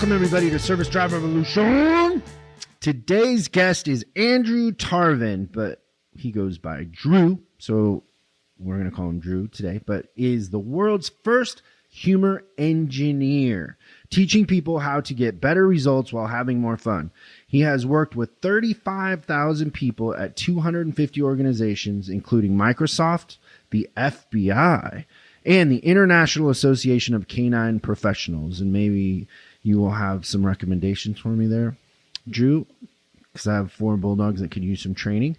Welcome, everybody, to Service Drive Revolution. Today's guest is Andrew Tarvin, but he goes by Drew, so we're going to call him Drew today, but is the world's first humor engineer, teaching people how to get better results while having more fun. He has worked with 35,000 people at 250 organizations, including Microsoft, the FBI, and the International Association of Canine Professionals. And maybe you will have some recommendations for me there, Drew, because I have 4 bulldogs that could use some training.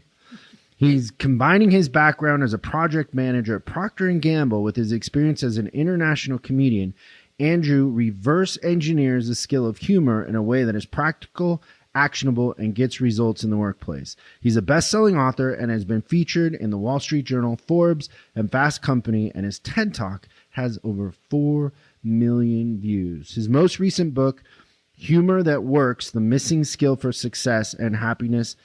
He's combining his background as a project manager at Procter & Gamble with his experience as an international comedian. Andrew reverse engineers the skill of humor in a way that is practical, actionable, and gets results in the workplace. He's a best-selling author and has been featured in the Wall Street Journal, Forbes, and Fast Company, and his TED Talk has over 4 million views. His most recent book, Humor That Works, The Missing Skill for Success and Happiness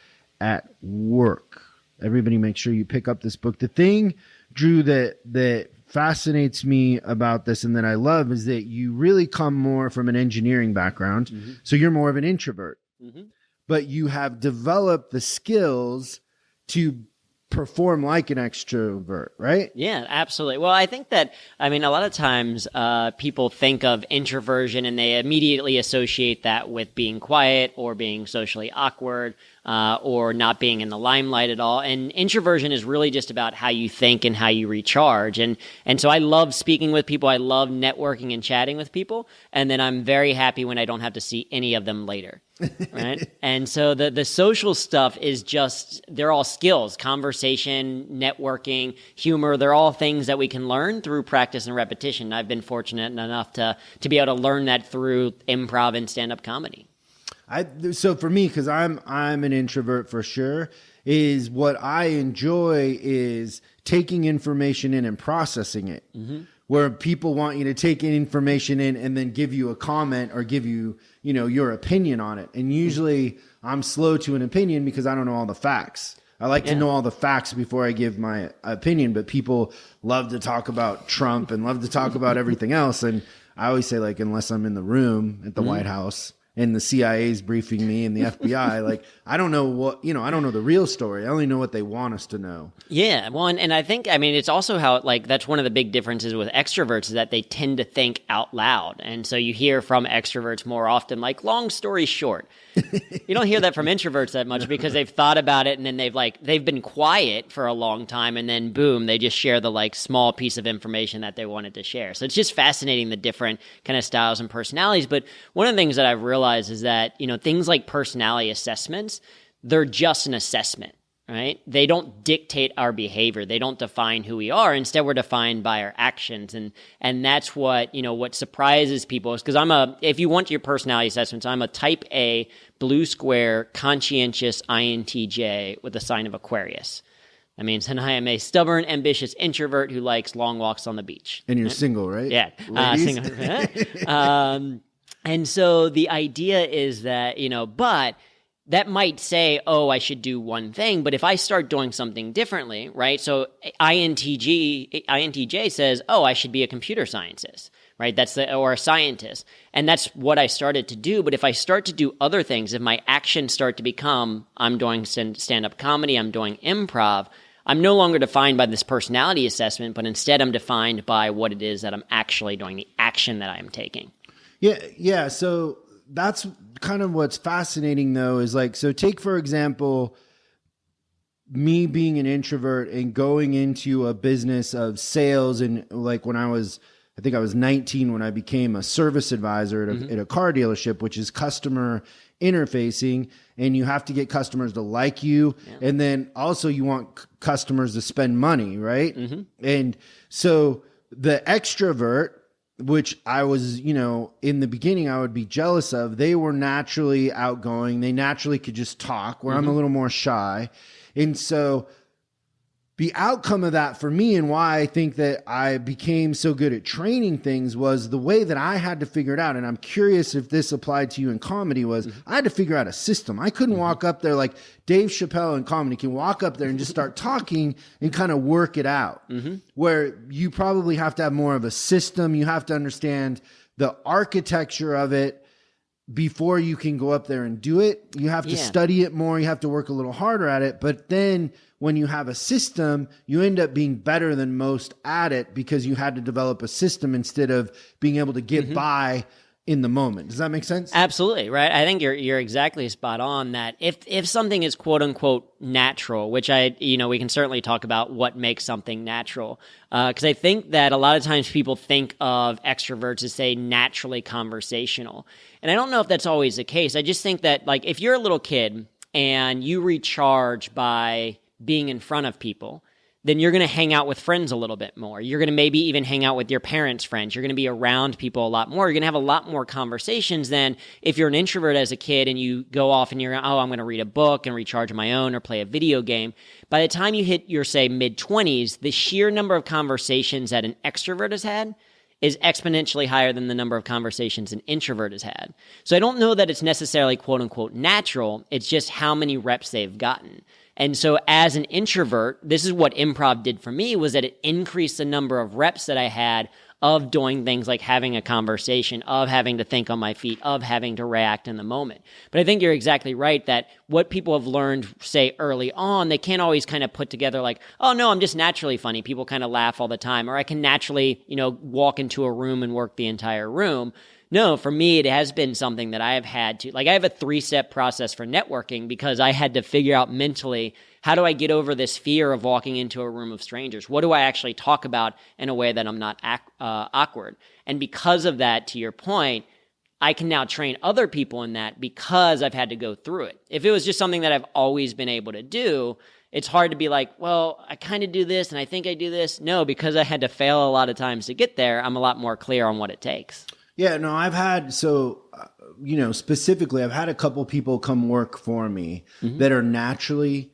at Work. Everybody make sure you pick up this book. The thing, Drew, that fascinates me about this and that I love is that you really come more from an engineering background. Mm-hmm. So you're more of an introvert. Mm-hmm. But you have developed the skills to perform like an extrovert, right? Yeah, absolutely. Well, I think that, a lot of times people think of introversion and they immediately associate that with being quiet or being socially awkward or not being in the limelight at all. And introversion is really just about how you think and how you recharge. And so I love speaking with people. I love networking and chatting with people. And then I'm very happy when I don't have to see any of them later. Right. And so the social stuff is just, they're all skills, conversation, networking, humor. They're all things that we can learn through practice and repetition. I've been fortunate enough to be able to learn that through improv and stand-up comedy. So for me, because I'm an introvert for sure, is what I enjoy is taking information in and processing it. Mm-hmm. Where people want you to take in information in and then give you a comment or give you, your opinion on it. And usually I'm slow to an opinion because I don't know all the facts. I like to know all the facts before I give my opinion, but people love to talk about Trump and love to talk about everything else. And I always say, unless I'm in the room at the White House and the CIA's briefing me and the FBI, I don't know I don't know the real story. I only know what they want us to know. Yeah. Well, and I think, it's also how, that's one of the big differences with extroverts is that they tend to think out loud. And so you hear from extroverts more often, long story short. You don't hear that from introverts that much because they've thought about it and then they've been quiet for a long time and then boom, they just share the small piece of information that they wanted to share. So it's just fascinating the different kind of styles and personalities. But one of the things that I've realized is that, things like personality assessments, they're just an assessment. Right? They don't dictate our behavior. They don't define who we are. Instead, we're defined by our actions. And that's what, what surprises people is because if you want your personality assessments, I'm a type A, blue square, conscientious INTJ with a sign of Aquarius. That means and I am a stubborn, ambitious introvert who likes long walks on the beach. And you're single, right? Yeah. Single. And so the idea is that, but that might say, oh, I should do one thing, but if I start doing something differently, right? So INTJ says, oh, I should be a computer scientist, right? Or a scientist. And that's what I started to do. But if I start to do other things, if my actions start to become, I'm doing stand-up comedy, I'm doing improv, I'm no longer defined by this personality assessment, but instead I'm defined by what it is that I'm actually doing, the action that I'm taking. Yeah. So that's kind of what's fascinating though is so take for example me being an introvert and going into a business of sales and when I think I was 19 when I became a service advisor at a car dealership, which is customer interfacing, and you have to get customers to like you. Yeah. And then also you want customers to spend money, right? Mm-hmm. And so the extrovert, which I was, in the beginning, I would be jealous of. They were naturally outgoing. They naturally could just talk, where I'm a little more shy. And so the outcome of that for me and why I think that I became so good at training things was the way that I had to figure it out. And I'm curious if this applied to you in comedy was I had to figure out a system. I couldn't walk up there like Dave Chappelle in comedy can walk up there and just start talking and kind of work it out, where you probably have to have more of a system. You have to understand the architecture of it. before you can go up there and do it. You have to study it more. You have to work a little harder at it. But then when you have a system, you end up being better than most at it because you had to develop a system instead of being able to get by in the moment. Does that make sense? Absolutely, right? I think you're exactly spot on that if something is quote unquote natural, which we can certainly talk about what makes something natural. Because I think that a lot of times people think of extroverts as, say, naturally conversational. And I don't know if that's always the case. I just think that, like, if you're a little kid and you recharge by being in front of people, then you're going to hang out with friends a little bit more. You're going to maybe even hang out with your parents' friends. You're going to be around people a lot more. You're going to have a lot more conversations than if you're an introvert as a kid and you go off and I'm going to read a book and recharge on my own or play a video game. By the time you hit your, say, mid-20s, the sheer number of conversations that an extrovert has had is exponentially higher than the number of conversations an introvert has had. So I don't know that it's necessarily quote-unquote natural. It's just how many reps they've gotten. And so as an introvert, this is what improv did for me, was that it increased the number of reps that I had of doing things like having a conversation, of having to think on my feet, of having to react in the moment. But I think you're exactly right that what people have learned, say, early on, they can't always kind of put together like, oh, no, I'm just naturally funny. People kind of laugh all the time. Or I can naturally, walk into a room and work the entire room. No, for me, it has been something that I have had to, like, I have a 3-step process for networking because I had to figure out mentally, how do I get over this fear of walking into a room of strangers? What do I actually talk about in a way that I'm not awkward? And because of that, to your point, I can now train other people in that because I've had to go through it. If it was just something that I've always been able to do, it's hard to be like, well, I kind of do this and I think I do this. No, because I had to fail a lot of times to get there, I'm a lot more clear on what it takes. Yeah, no, I've had, specifically, I've had a couple people come work for me that are naturally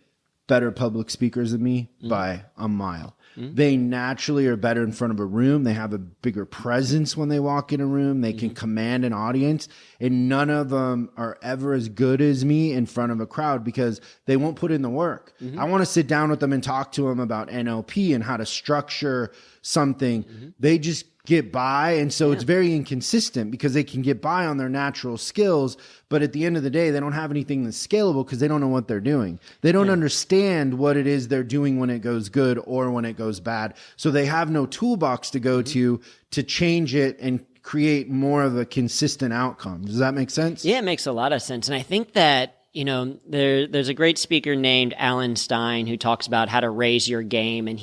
better public speakers than me by a mile. They naturally are better in front of a room. They have a bigger presence when they walk in a room. They can command an audience, and none of them are ever as good as me in front of a crowd because they won't put in the work. I want to sit down with them and talk to them about NLP and how to structure something. They just get by. And so it's very inconsistent because they can get by on their natural skills, but at the end of the day, they don't have anything that's scalable because they don't know what they're doing. They don't understand what it is they're doing when it goes good or when it goes bad. So they have no toolbox to go to change it and create more of a consistent outcome. Does that make sense? Yeah, it makes a lot of sense. And I think that, there's a great speaker named Alan Stein who talks about how to raise your game. And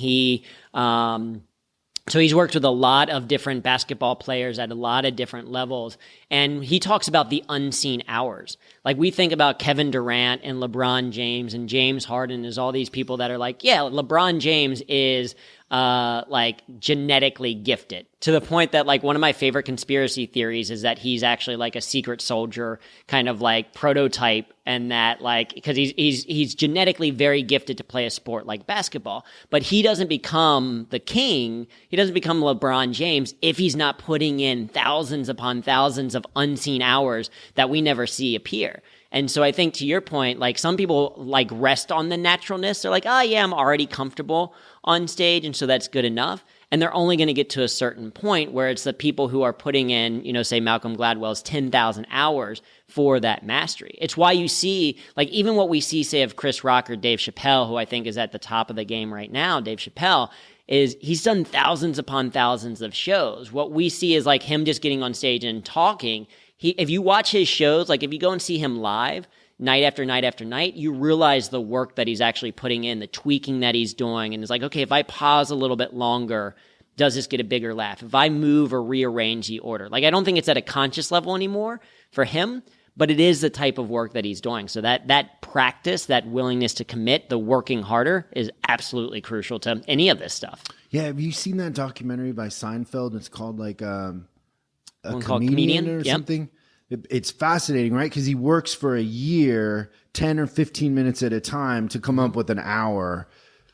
so he's worked with a lot of different basketball players at a lot of different levels. And he talks about the unseen hours. Like, we think about Kevin Durant and LeBron James and James Harden as all these people that are like, yeah, LeBron James is genetically gifted, to the point that, like, one of my favorite conspiracy theories is that he's actually like a secret soldier kind of like prototype, and that, like, because he's genetically very gifted to play a sport like basketball, but he doesn't become the king, he doesn't become LeBron James if he's not putting in thousands upon thousands of unseen hours that we never see appear. And so I think, to your point, like, some people like rest on the naturalness. They're like, oh yeah, I'm already comfortable on stage, and so that's good enough. And they're only going to get to a certain point where it's the people who are putting in, say Malcolm Gladwell's 10,000 hours for that mastery. It's why you see, like, even what we see, say, of Chris Rock or Dave Chappelle, who I think is at the top of the game right now, Dave Chappelle, is he's done thousands upon thousands of shows. What we see is like him just getting on stage and talking. If you watch his shows, like if you go and see him live night after night after night, you realize the work that he's actually putting in, the tweaking that he's doing. And it's like, okay, if I pause a little bit longer, does this get a bigger laugh? If I move or rearrange the order, like, I don't think it's at a conscious level anymore for him, but it is the type of work that he's doing. So that practice, that willingness to commit, the working harder, is absolutely crucial to any of this stuff. Yeah. Have you seen that documentary by Seinfeld? It's called like a Comedian or something. It's fascinating, right? Because he works for a year, 10 or 15 minutes at a time, to come up with an hour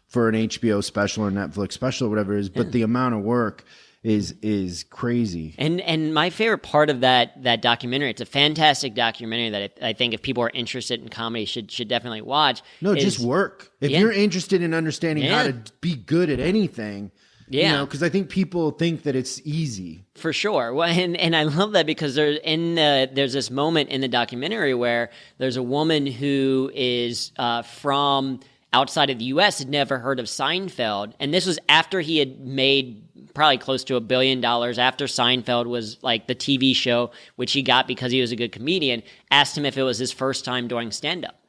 for an HBO special or Netflix special or whatever it is. But the amount of work is crazy. And my favorite part of that documentary, it's a fantastic documentary that I think if people are interested in comedy should definitely watch. No, just work. If you're interested in understanding how to be good at anything, Yeah. Because I think people think that it's easy. For sure. Well, and I love that because there's this moment in the documentary where there's a woman who is from outside of the U.S., had never heard of Seinfeld. And this was after he had made probably close to $1 billion, after Seinfeld was like the TV show, which he got because he was a good comedian, asked him if it was his first time doing stand-up,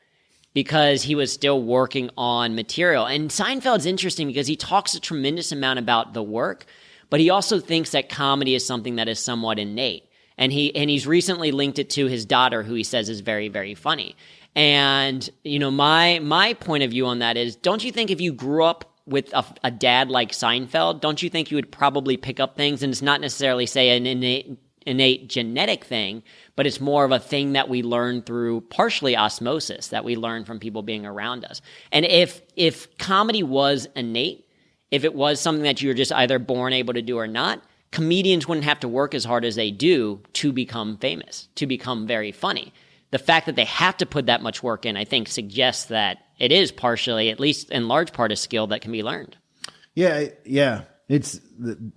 because he was still working on material. And Seinfeld's interesting because he talks a tremendous amount about the work, but he also thinks that comedy is something that is somewhat innate. And he's recently linked it to his daughter, who he says is very, very funny. And, my point of view on that is, don't you think if you grew up with a dad like Seinfeld, don't you think you would probably pick up things? And it's not necessarily, say, an innate genetic thing, but it's more of a thing that we learn through partially osmosis, that we learn from people being around us. And if comedy was innate, if it was something that you were just either born able to do or not, comedians wouldn't have to work as hard as they do to become famous, to become very funny. The fact that they have to put that much work in, I think, suggests that it is partially, at least in large part, a skill that can be learned. Yeah.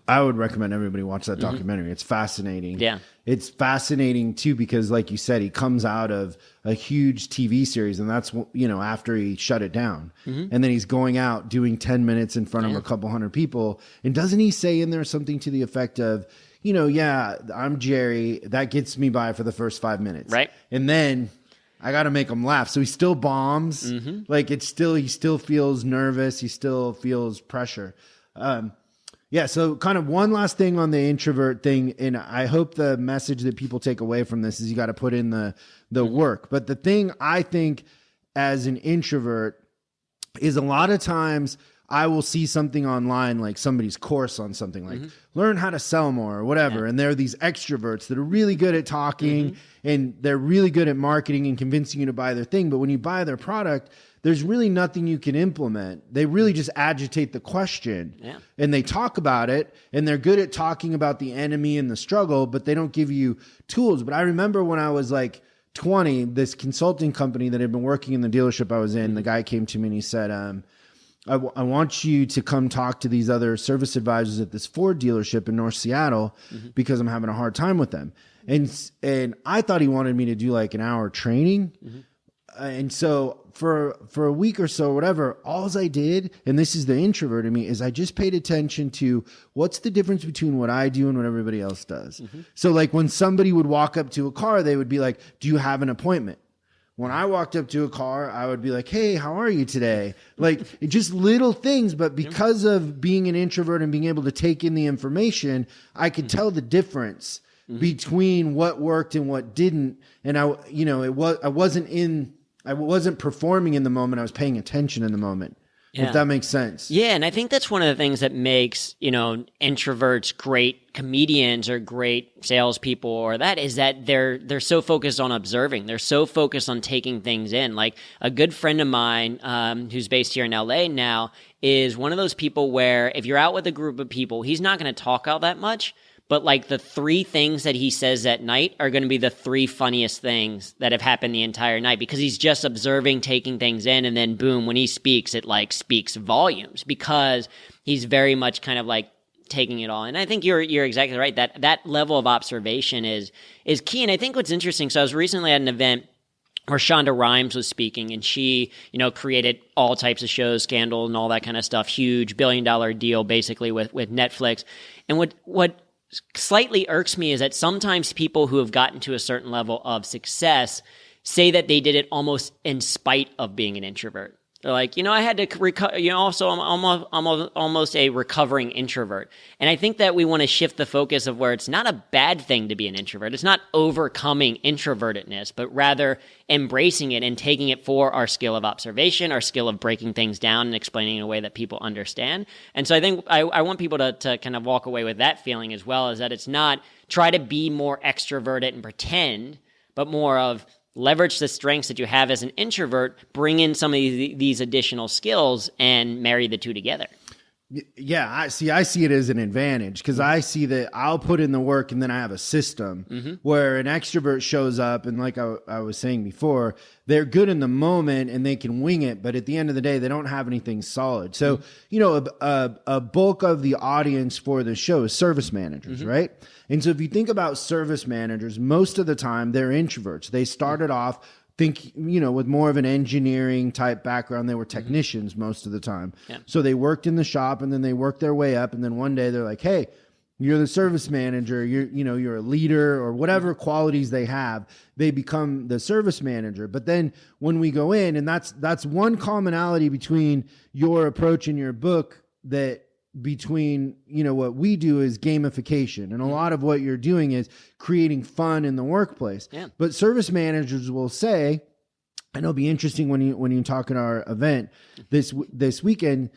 I would recommend everybody watch that documentary. It's fascinating. Yeah. It's fascinating too, because like you said, he comes out of a huge TV series, and that's, after he shut it down. And then he's going out doing 10 minutes in front of a couple hundred people. And doesn't he say in there something to the effect of, I'm Jerry, that gets me by for the first 5 minutes. Right. And then I got to make him laugh. So he still bombs. Like he still feels nervous. He still feels pressure. So kind of one last thing on the introvert thing. And I hope the message that people take away from this is you got to put in the work. But the thing I think as an introvert is, a lot of times I will see something online, like somebody's course on something like learn how to sell more or whatever. And there are these extroverts that are really good at talking and they're really good at marketing and convincing you to buy their thing. But when you buy their product, there's really nothing you can implement. They really just agitate the question and they talk about it, and they're good at talking about the enemy and the struggle, but they don't give you tools. But I remember when I was like 20, this consulting company that had been working in the dealership I was in, the guy came to me and he said, I want you to come talk to these other service advisors at this Ford dealership in North Seattle because I'm having a hard time with them. And I thought he wanted me to do like an hour training. And so for a week or so, whatever, all I did, and this is the introvert in me, is I just paid attention to what's the difference between what I do and what everybody else does. So like when somebody would walk up to a car, they would be like, do you have an appointment? When I walked up to a car, I would be like, hey, how are you today? Like just little things. But because of being an introvert and being able to take in the information, I could tell the difference between what worked and what didn't. And I wasn't performing in the moment. I was paying attention in the moment. If that makes sense. Yeah, and I think that's one of the things that makes, introverts great comedians or great salespeople, or that is that they're so focused on observing. They're so focused on taking things in. Like a good friend of mine who's based here in LA now is one of those people where if you're out with a group of people, he's not going to talk all that much. But like the 3 things that he says at night are going to be the 3 funniest things that have happened the entire night, because he's just observing, taking things in, and then boom, when he speaks, it like speaks volumes because he's very much kind of like taking it all. And I think you're exactly right. That level of observation is key. And I think what's interesting, so I was recently at an event where Shonda Rhimes was speaking, and she, created all types of shows, Scandal and all that kind of stuff, huge $1 billion deal basically with Netflix. And what slightly irks me is that sometimes people who have gotten to a certain level of success say that they did it almost in spite of being an introvert. They're like, I had to recover, also I'm almost a recovering introvert. And I think that we want to shift the focus of where it's not a bad thing to be an introvert. It's not overcoming introvertedness, but rather embracing it and taking it for our skill of observation, our skill of breaking things down and explaining in a way that people understand. And so I think I want people to kind of walk away with that feeling as well, is that it's not try to be more extroverted and pretend, but more of leverage the strengths that you have as an introvert, bring in some of these additional skills, and marry the two together. Yeah, I see it as an advantage because I see that I'll put in the work and then I have a system where an extrovert shows up and like I was saying before, they're good in the moment and they can wing it, but at the end of the day, they don't have anything solid. So, a bulk of the audience for the show is service managers, right? And so if you think about service managers, most of the time they're introverts. They started off with more of an engineering type background. They were technicians most of the time. Yeah. So they worked in the shop and then they worked their way up. And then one day they're like, hey, you're the service manager, you're a leader or whatever qualities they have, they become the service manager. But then when we go in, and that's one commonality between your approach and your book between what we do is gamification, and a lot of what you're doing is creating fun in the workplace. Yeah. But service managers will say, and it'll be interesting when you talk at our event this weekend,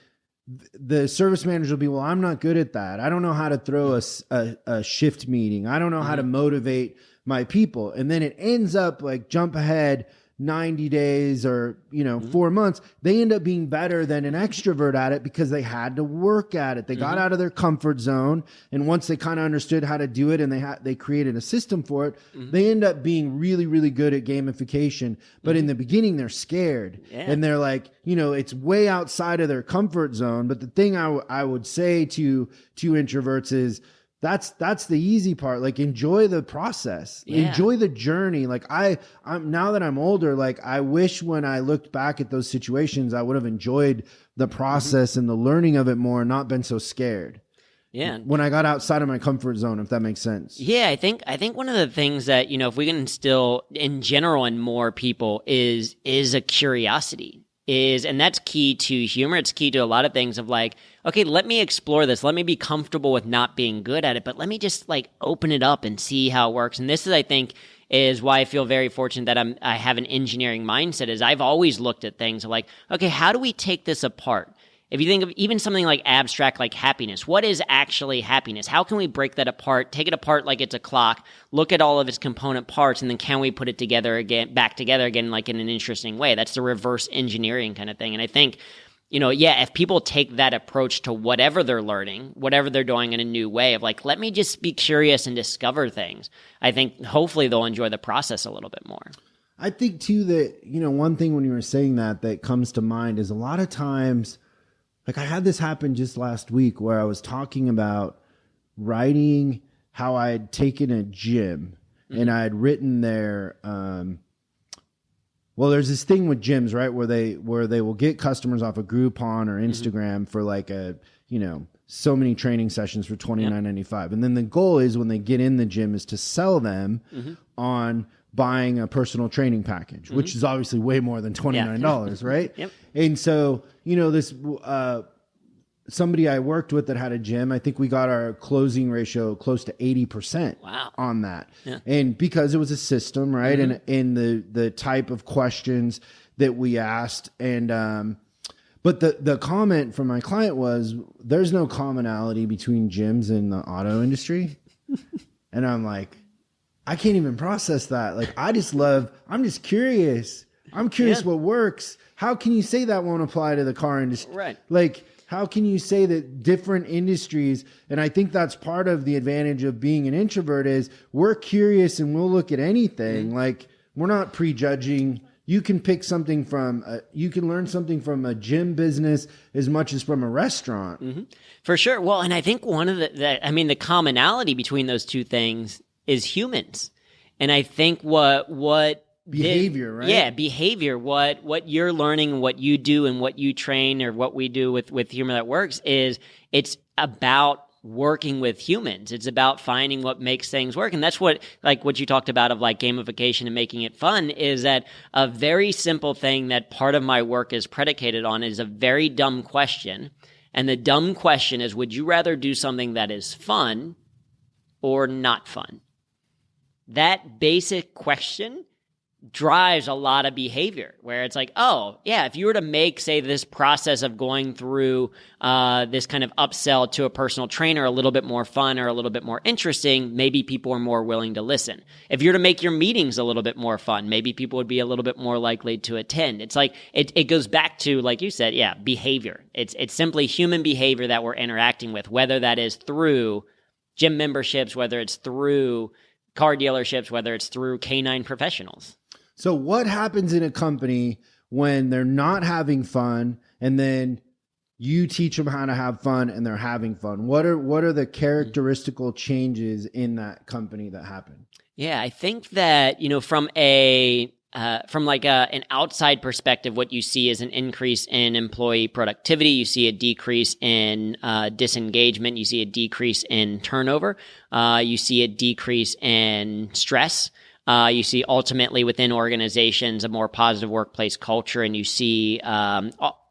the service manager will be, well, I'm not good at that. I don't know how to throw a shift meeting. I don't know how to motivate my people. And then it ends up like jump ahead 90 days or 4 months, they end up being better than an extrovert at it because they had to work at it. They got out of their comfort zone, and once they kind of understood how to do it and they created a system for it, they end up being really, really good at gamification. But in the beginning, they're scared and they're like, it's way outside of their comfort zone. But the thing I would say to introverts is, that's the easy part. Like, enjoy the process, enjoy the journey. Like I'm now that I'm older, like I wish when I looked back at those situations, I would have enjoyed the process and the learning of it more and not been so scared. Yeah. When I got outside of my comfort zone, if that makes sense. Yeah. I think one of the things that, if we can instill in general in more people is a curiosity. And that's key to humor. It's key to a lot of things of like, okay, let me explore this. Let me be comfortable with not being good at it, but let me just like open it up and see how it works. And this is, I think, is why I feel very fortunate that I have an engineering mindset. Is I've always looked at things like, okay, how do we take this apart? If you think of even something like abstract, like happiness, what is actually happiness? How can we break that apart, take it apart like it's a clock, look at all of its component parts, and then can we put it back together again, like in an interesting way? That's the reverse engineering kind of thing. And I think, if people take that approach to whatever they're learning, whatever they're doing in a new way of like, let me just be curious and discover things, I think hopefully they'll enjoy the process a little bit more. I think too that, one thing when you were saying that comes to mind is a lot of times, like I had this happen just last week where I was talking about writing how I had taken a gym and I had written there. Well, there's this thing with gyms, right, where they will get customers off of Groupon or Instagram for like so many training sessions for $29.95, and then the goal is when they get in the gym is to sell them on buying a personal training package, which is obviously way more than $29, right? Yep. And so, this somebody I worked with that had a gym, I think we got our closing ratio close to 80% on that. Yeah. And because it was a system, right? And the type of questions that we asked. And but the comment from my client was, there's no commonality between gyms and the auto industry. And I'm like, I can't even process that. Like, I'm just curious. I'm curious what works. How can you say that won't apply to the car industry? Right. Like, how can you say that different industries, and I think that's part of the advantage of being an introvert is we're curious and we'll look at anything. Like, we're not prejudging. You can pick something you can learn something from a gym business as much as from a restaurant. For sure. Well, and I think one of the commonality between those two things is humans. And I think what behavior, right? Yeah, behavior. What you're learning, what you do, and what you train, or what we do with Humor That Works is it's about working with humans. It's about finding what makes things work. And that's what you talked about of like gamification and making it fun is that a very simple thing that part of my work is predicated on is a very dumb question. And the dumb question is, would you rather do something that is fun or not fun? That basic question drives a lot of behavior where it's like, oh, yeah, if you were to make, say, this process of going through this kind of upsell to a personal trainer a little bit more fun or a little bit more interesting, maybe people are more willing to listen. If you're to make your meetings a little bit more fun, maybe people would be a little bit more likely to attend. It's like, it goes back to, like you said, yeah, behavior. It's simply human behavior that we're interacting with, whether that is through gym memberships, whether it's through car dealerships, whether it's through canine professionals. So what happens in a company when they're not having fun and then you teach them how to have fun and they're having fun? What are the characteristical changes in that company that happen? Yeah, I think that, from an outside perspective, what you see is an increase in employee productivity. You see a decrease in disengagement. You see a decrease in turnover. You see a decrease in stress. You see ultimately within organizations a more positive workplace culture, and you see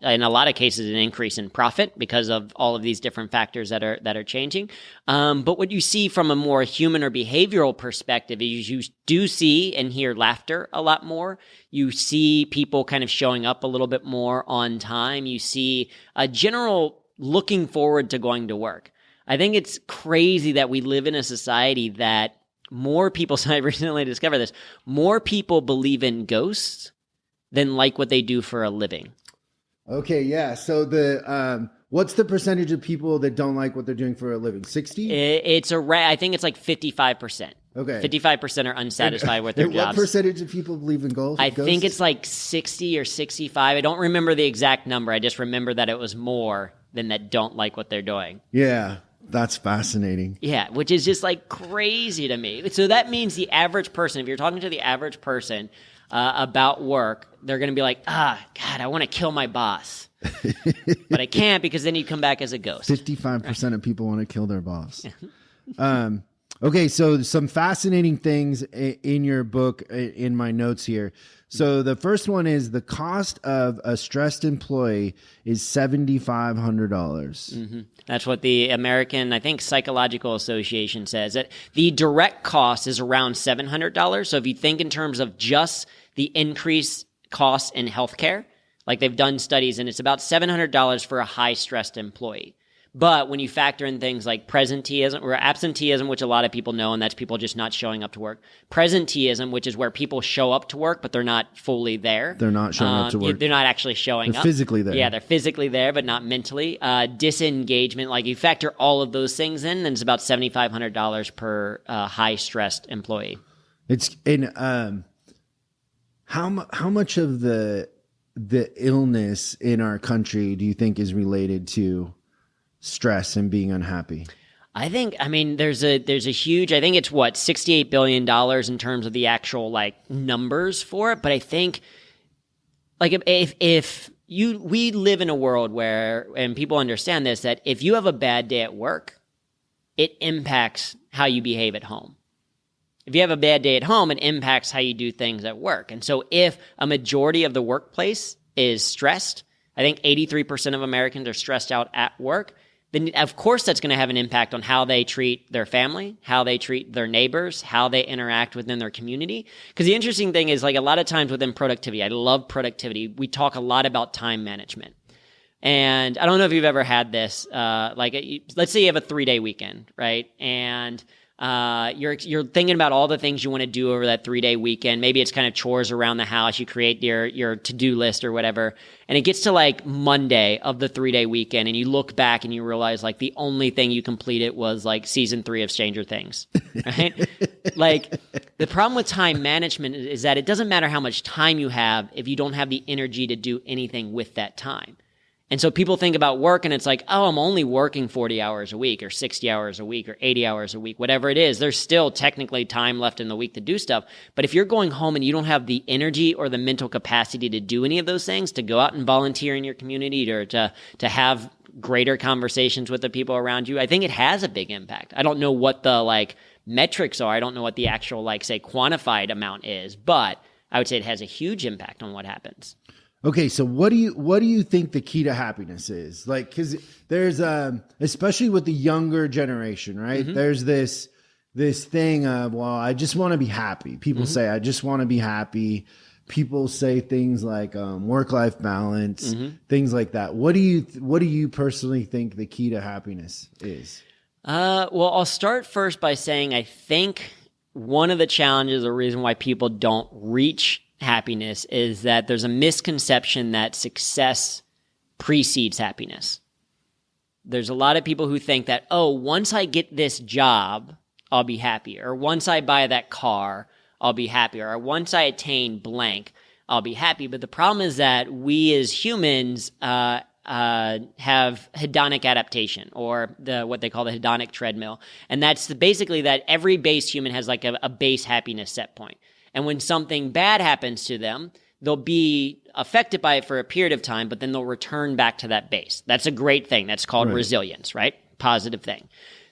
in a lot of cases an increase in profit because of all of these different factors that are changing. But what you see from a more human or behavioral perspective is you do see and hear laughter a lot more. You see people kind of showing up a little bit more on time. You see a general looking forward to going to work. I think it's crazy that we live in a society that more people, so I recently discovered this, more people believe in ghosts than like what they do for a living. Okay, yeah. So what's the percentage of people that don't like what they're doing for a living? 60? I think it's like 55%. Okay. 55% are unsatisfied with their what jobs. What percentage of people believe in ghosts? I think it's like 60 or 65. I don't remember the exact number. I just remember that it was more than that don't like what they're doing. Yeah. That's fascinating. Yeah, which is just like crazy to me. So that means the average person, if you're talking to the average person about work, they're going to be like, God, I want to kill my boss. But I can't because then you come back as a ghost. 55% of people want to kill their boss. Okay, so some fascinating things in your book, in my notes here. So the first one is the cost of a stressed employee is $7,500. Mm-hmm. That's what the American, I think, Psychological Association says. That the direct cost is around $700. So if you think in terms of just the increased costs in healthcare, like they've done studies, and it's about $700 for a high-stressed employee. But when you factor in things like presenteeism or absenteeism, which a lot of people know, and that's people just not showing up to work. Presenteeism, which is where people show up to work, but they're not fully there. They're not showing up to work. They're not actually showing up. Physically there. Yeah, they're physically there, but not mentally. Disengagement, like you factor all of those things in, then it's about $7,500 per high-stressed employee. It's in how much of the illness in our country do you think is related to stress and being unhappy? I think, there's a huge, I think it's $68 billion in terms of the actual numbers for it. But I think we live in a world where, and people understand this, that if you have a bad day at work, it impacts how you behave at home. If you have a bad day at home, it impacts how you do things at work. And so if a majority of the workplace is stressed, I think 83% of Americans are stressed out at work, then of course that's going to have an impact on how they treat their family, how they treat their neighbors, how they interact within their community. Because the interesting thing is, a lot of times within productivity, I love productivity, we talk a lot about time management. And I don't know if you've ever had this, let's say you have a 3-day weekend, right? And you're thinking about all the things you want to do over that 3-day weekend. Maybe it's kind of chores around the house. You create your to-do list or whatever. And it gets to Monday of the 3-day weekend, and you look back and you realize the only thing you completed was season 3 of Stranger Things, right? The problem with time management is that it doesn't matter how much time you have if you don't have the energy to do anything with that time. And so people think about work and it's I'm only working 40 hours a week or 60 hours a week or 80 hours a week, whatever it is. There's still technically time left in the week to do stuff. But if you're going home and you don't have the energy or the mental capacity to do any of those things, to go out and volunteer in your community or to have greater conversations with the people around you, I think it has a big impact. I don't know what the metrics are. I don't know what the actual say quantified amount is, but I would say it has a huge impact on what happens. Okay, so what do you think the key to happiness is? Because there's especially with the younger generation, right? Mm-hmm. There's this this thing of, well, I just want to be happy. People say, I just want to be happy. People say things like work-life balance, things like that. What do you personally think the key to happiness is? Well, I'll start first by saying I think one of the challenges or reason why people don't reach happiness is that there's a misconception that success precedes happiness. There's a lot of people who think that, oh, once I get this job, I'll be happy. Or once I buy that car, I'll be happy. Or once I attain blank, I'll be happy. But the problem is that we as humans have hedonic adaptation, or what they call the hedonic treadmill. And that's basically that every base human has like a base happiness set point. And when something bad happens to them, they'll be affected by it for a period of time, but then they'll return back to that base. That's a great thing. That's called resilience, right? Positive thing.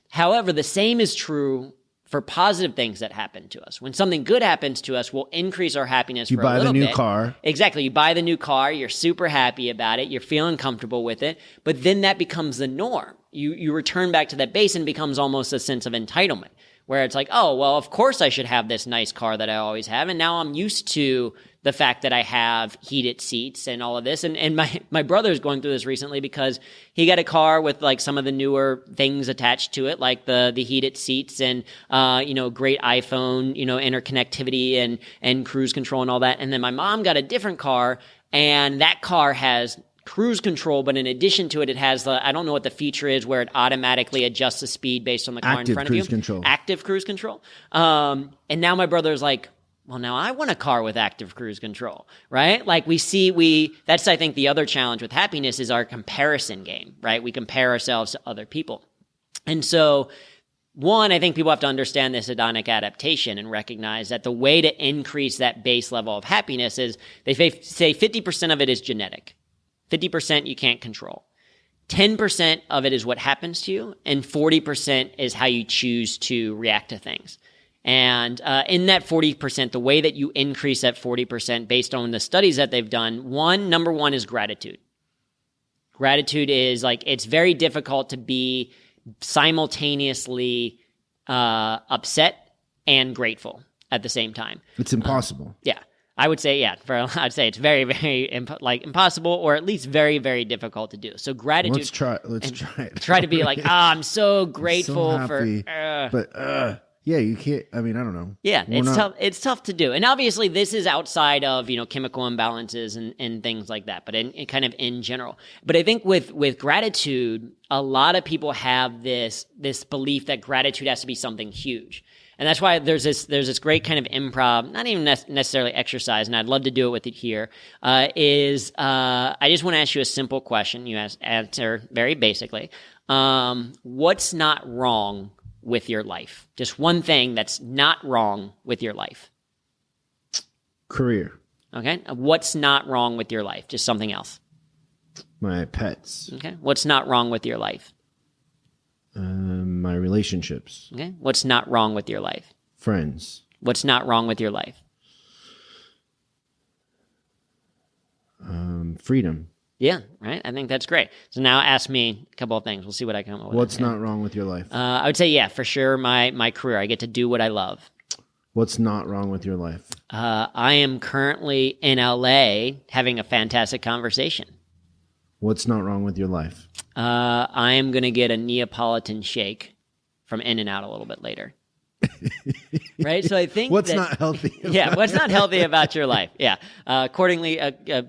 However, the same is true for positive things that happen to us. When something good happens to us, we'll increase our happiness for a little bit. You buy the new car. Exactly. You buy the new car. You're super happy about it. You're feeling comfortable with it. But then that becomes the norm. You return back to that base and it becomes almost a sense of entitlement, where it's like, oh, well, of course I should have this nice car that I always have. And now I'm used to the fact that I have heated seats and all of this. And my brother's going through this recently because he got a car with like some of the newer things attached to it, like the heated seats and, great iPhone, interconnectivity and cruise control and all that. And then my mom got a different car, and that car has cruise control, but in addition to it, it has I don't know what the feature is where it automatically adjusts the speed based on the car in front of you. Active cruise control. And now my brother's like, well, now I want a car with active cruise control, right? Like that's, I think, the other challenge with happiness is our comparison game, right? We compare ourselves to other people. And so, one, I think people have to understand this hedonic adaptation and recognize that the way to increase that base level of happiness is they say 50% of it is genetic. 50% you can't control. 10% of it is what happens to you, and 40% is how you choose to react to things. And in that 40%, the way that you increase that 40% based on the studies that they've done, number one is gratitude. Gratitude is it's very difficult to be simultaneously upset and grateful at the same time. It's impossible. Yeah. I would say, I'd say it's very, very impossible, or at least very, very difficult to do. So gratitude. Let's try it. Try to be like, I'm so grateful Yeah, you can't. I mean, I don't know. Yeah, tough. It's tough to do, and obviously, this is outside of chemical imbalances and things like that. But in kind of in general, but I think with gratitude, a lot of people have this belief that gratitude has to be something huge. And that's why there's this great kind of improv, not even necessarily exercise, and I'd love to do it with it here, I just want to ask you a simple question. You answer very basically. What's not wrong with your life? Just one thing that's not wrong with your life. Career. Okay. What's not wrong with your life? Just something else. My pets. Okay. What's not wrong with your life? My relationships. Okay. What's not wrong with your life? Friends. What's not wrong with your life? Freedom. Yeah, right. I think that's great. So now ask me a couple of things. We'll see what I come up with. What's not wrong with your life? I would say, yeah, for sure, my career. I get to do what I love. What's not wrong with your life? I am currently in LA having a fantastic conversation. What's not wrong with your life? I am going to get a Neapolitan shake from In-N-Out a little bit later. Right? So I think what's not healthy? What's not healthy about your life? Yeah. Accordingly,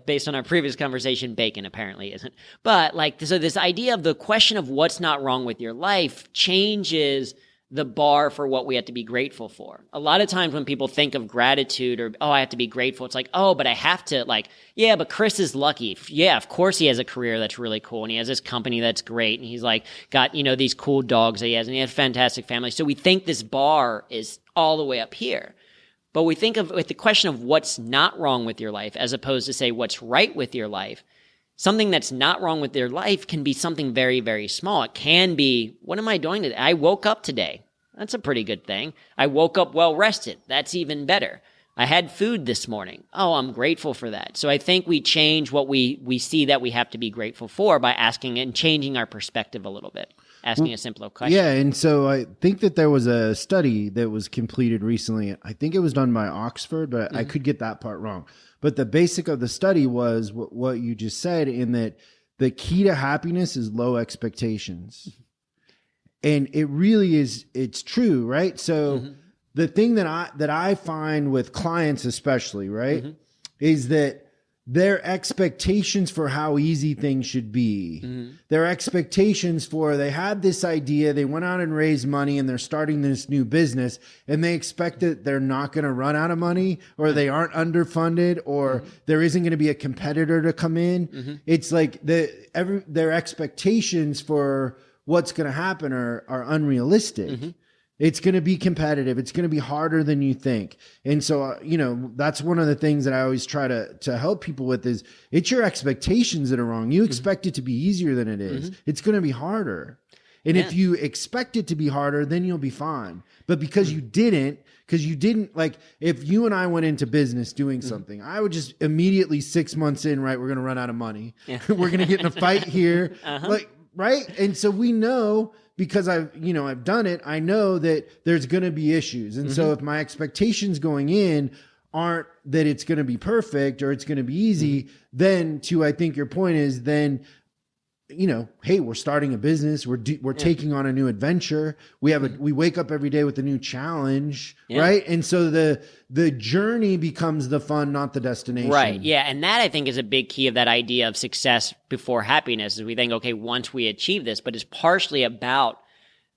based on our previous conversation, bacon apparently isn't. But so this idea of the question of what's not wrong with your life changes the bar for what we have to be grateful for. A lot of times when people think of gratitude or, I have to be grateful, it's like, but I have to but Chris is lucky. Yeah, of course he has a career that's really cool, and he has this company that's great, and he's got, these cool dogs that he has, and he has a fantastic family. So we think this bar is all the way up here. But we think of with the question of what's not wrong with your life as opposed to say what's right with your life. Something that's not wrong with their life can be something very, very small. It can be, what am I doing today? I woke up today. That's a pretty good thing. I woke up well rested. That's even better. I had food this morning. I'm grateful for that. So I think we change what we see that we have to be grateful for by asking and changing our perspective a little bit. asking a simpler question. Yeah, and so I think that there was a study that was completed recently. I think it was done by Oxford, but I could get that part wrong. But the basic of the study was what you just said, in that the key to happiness is low expectations. And it really is, it's true, right? So the thing that I find with clients especially, right, is that their expectations for how easy things should be, their expectations for, they had this idea, they went out and raised money and they're starting this new business, and they expect that they're not going to run out of money, or they aren't underfunded, or there isn't going to be a competitor to come in. It's like their expectations for what's going to happen are unrealistic. It's going to be competitive. It's going to be harder than you think. And so, that's one of the things that I always try to help people with is, it's your expectations that are wrong. You expect it to be easier than it is. It's going to be harder. And if you expect it to be harder, then you'll be fine. But because you didn't, like, if you and I went into business doing something, I would just immediately 6 months in, right, we're going to run out of money. We're going to get in a fight here. Like, right. And so we know, because I've done it, I know that there's going to be issues. And so if my expectations going in aren't that it's going to be perfect or it's going to be easy, then I think your point is, then, hey, we're starting a business. We're taking on a new adventure. We wake up every day with a new challenge, right? And so the journey becomes the fun, not the destination. Right. Yeah. And that, I think, is a big key of that idea of success before happiness, is we think, okay, once we achieve this, but it's partially about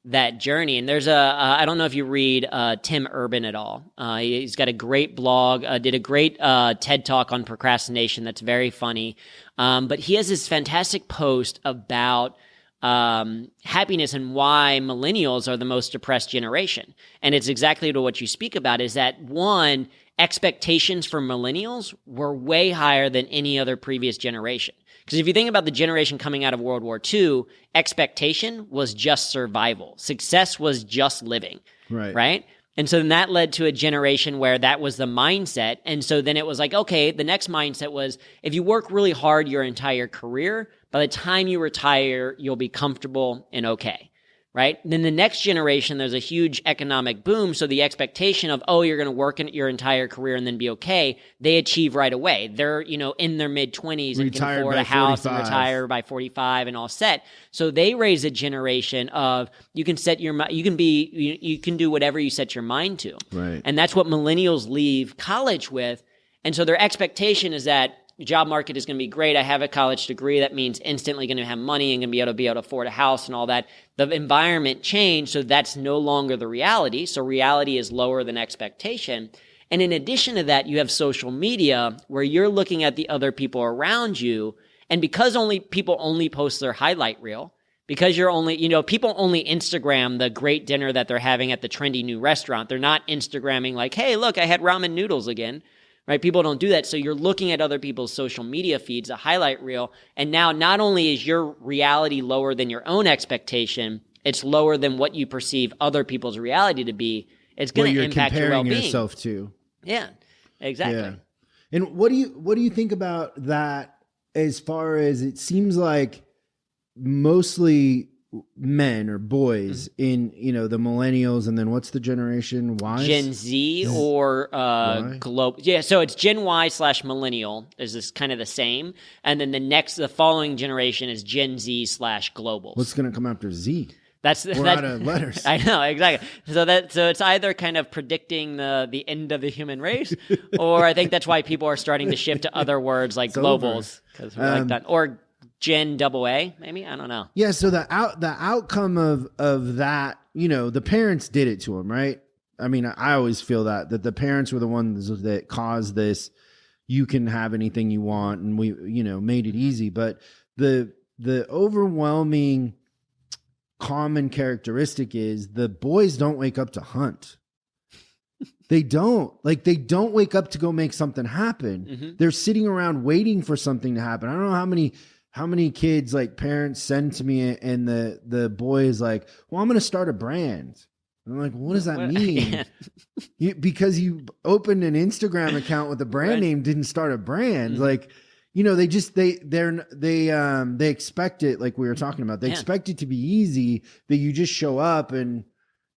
that journey. And there's I don't know if you read Tim Urban at all. He's got a great blog, did a great TED Talk on procrastination that's very funny. But he has this fantastic post about happiness and why millennials are the most depressed generation. And it's exactly to what you speak about, is that, one, expectations for millennials were way higher than any other previous generation. Because if you think about the generation coming out of World War II, expectation was just survival. Success was just living. Right? And so then that led to a generation where that was the mindset. And so then it was like, okay, the next mindset was, if you work really hard your entire career, by the time you retire, you'll be comfortable and okay. Right? Then the next generation, there's a huge economic boom. So the expectation of, oh, you're going to work in your entire career and then be okay, they achieve right away. They're, in their mid-20s and can afford a house and retire by 45 and all set. So they raise a generation of, you can do whatever you set your mind to. Right. And that's what millennials leave college with. And so their expectation is that job market is going to be great. I have a college degree. That means instantly going to have money and going to be able to afford a house and all that. The environment changed, so that's no longer the reality. So reality is lower than expectation. And in addition to that, you have social media where you're looking at the other people around you. And because people only post their highlight reel, because people only Instagram the great dinner that they're having at the trendy new restaurant. They're not Instagramming like, hey, look, I had ramen noodles again. Right? People don't do that. So you're looking at other people's social media feeds, a highlight reel. And now not only is your reality lower than your own expectation, it's lower than what you perceive other people's reality to be. It's going to impact your well-being. Comparing yourself to. Yeah, exactly. Yeah. And what do you think about that, as far as it seems like mostly men or boys in, the millennials, and then what's the generation Y? Gen Z or global. Yeah, so it's Gen Y/millennial is this kind of the same. And then the following generation is Gen Z/globals. What's going to come after Z? We're out of letters. I know, exactly. So it's either kind of predicting the end of the human race, or I think that's why people are starting to shift to other words like globals, because we're like that, or Gen AA, maybe? I don't know. Yeah, so the outcome of that, the parents did it to him, right? I mean, I always feel that the parents were the ones that caused this. You can have anything you want, and we, made it easy. But the overwhelming common characteristic is the boys don't wake up to hunt. They don't wake up to go make something happen. They're sitting around waiting for something to happen. I don't know how many kids, like, parents send to me, and the boy is like, well, I'm going to start a brand. And I'm like, what does that mean? Because you opened an Instagram account with a brand name, didn't start a brand. Like, they expect it, like we were talking about. They expect it to be easy, that you just show up and,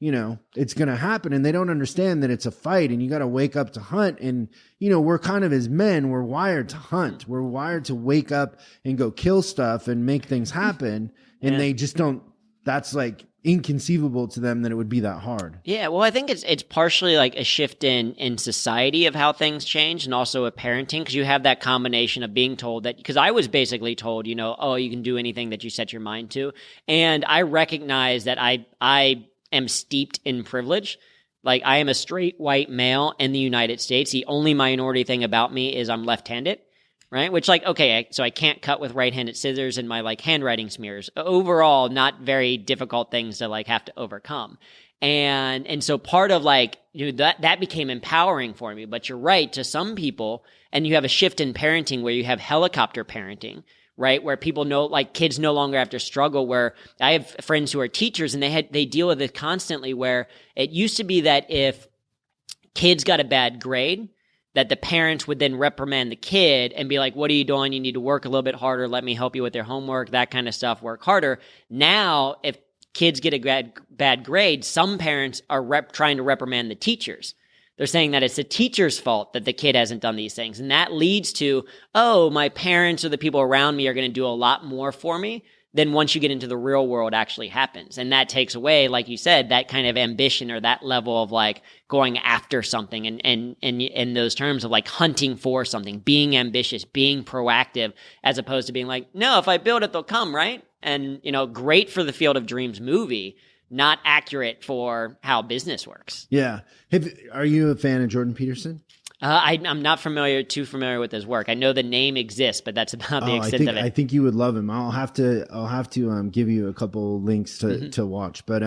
it's going to happen. And they don't understand that it's a fight and you got to wake up to hunt. And, we're kind of, as men, we're wired to hunt. We're wired to wake up and go kill stuff and make things happen. And they just don't, that's like inconceivable to them that it would be that hard. Yeah, well, I think it's partially like a shift in society of how things change, and also a parenting, because you have that combination of being told that, because I was basically told, oh, you can do anything that you set your mind to. And I recognize that I am steeped in privilege. Like, I am a straight white male in the United States. The only minority thing about me is I'm left-handed. Right? Which, like, okay, so I can't cut with right-handed scissors, and my, like, handwriting smears. Overall, not very difficult things to, like, have to overcome. And so part of, like, that became empowering for me. But you're right, to some people, and you have a shift in parenting where you have helicopter parenting, right? Where people know, like, kids no longer have to struggle, where I have friends who are teachers, and they deal with it constantly, where it used to be that if kids got a bad grade, that the parents would then reprimand the kid and be like, what are you doing? You need to work a little bit harder. Let me help you with their homework, that kind of stuff, work harder. Now, if kids get a bad grade, some parents are trying to reprimand the teachers. They're saying that it's the teacher's fault that the kid hasn't done these things. And that leads to, oh, my parents or the people around me are going to do a lot more for me than once you get into the real world actually happens. And that takes away, like you said, that kind of ambition or that level of like going after something, and in those terms of like hunting for something, being ambitious, being proactive, as opposed to being like, no, if I build it, they'll come, right? And, great for the Field of Dreams movie, not accurate for how business works. Yeah. Are you a fan of Jordan Peterson? I'm not too familiar with his work. I know the name exists, but that's about the extent of it. I think you would love him. I'll have to give you a couple links to watch. But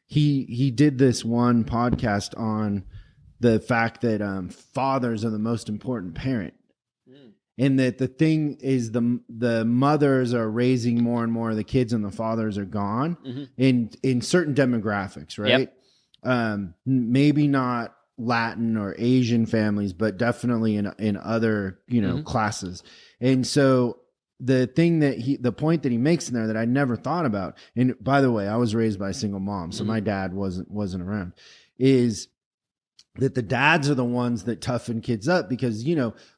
he did this one podcast on the fact that fathers are the most important parent, and that the thing is the mothers are raising more and more of the kids, and the fathers are gone in certain demographics, right? Yep. Maybe not Latin or Asian families, but definitely in other, classes. And so the point that he makes in there that I never thought about, and by the way, I was raised by a single mom, so my dad wasn't around, is that the dads are the ones that toughen kids up. Because,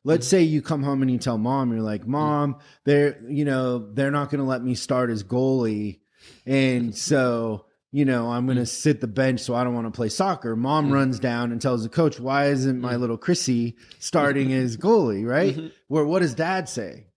let's say you come home and you tell mom, you're like, Mom, they're not going to let me start as goalie. And so, I'm going to sit the bench, so I don't want to play soccer. Mom runs down and tells the coach, why isn't my little Chrissy starting as goalie, right? Where what does dad say?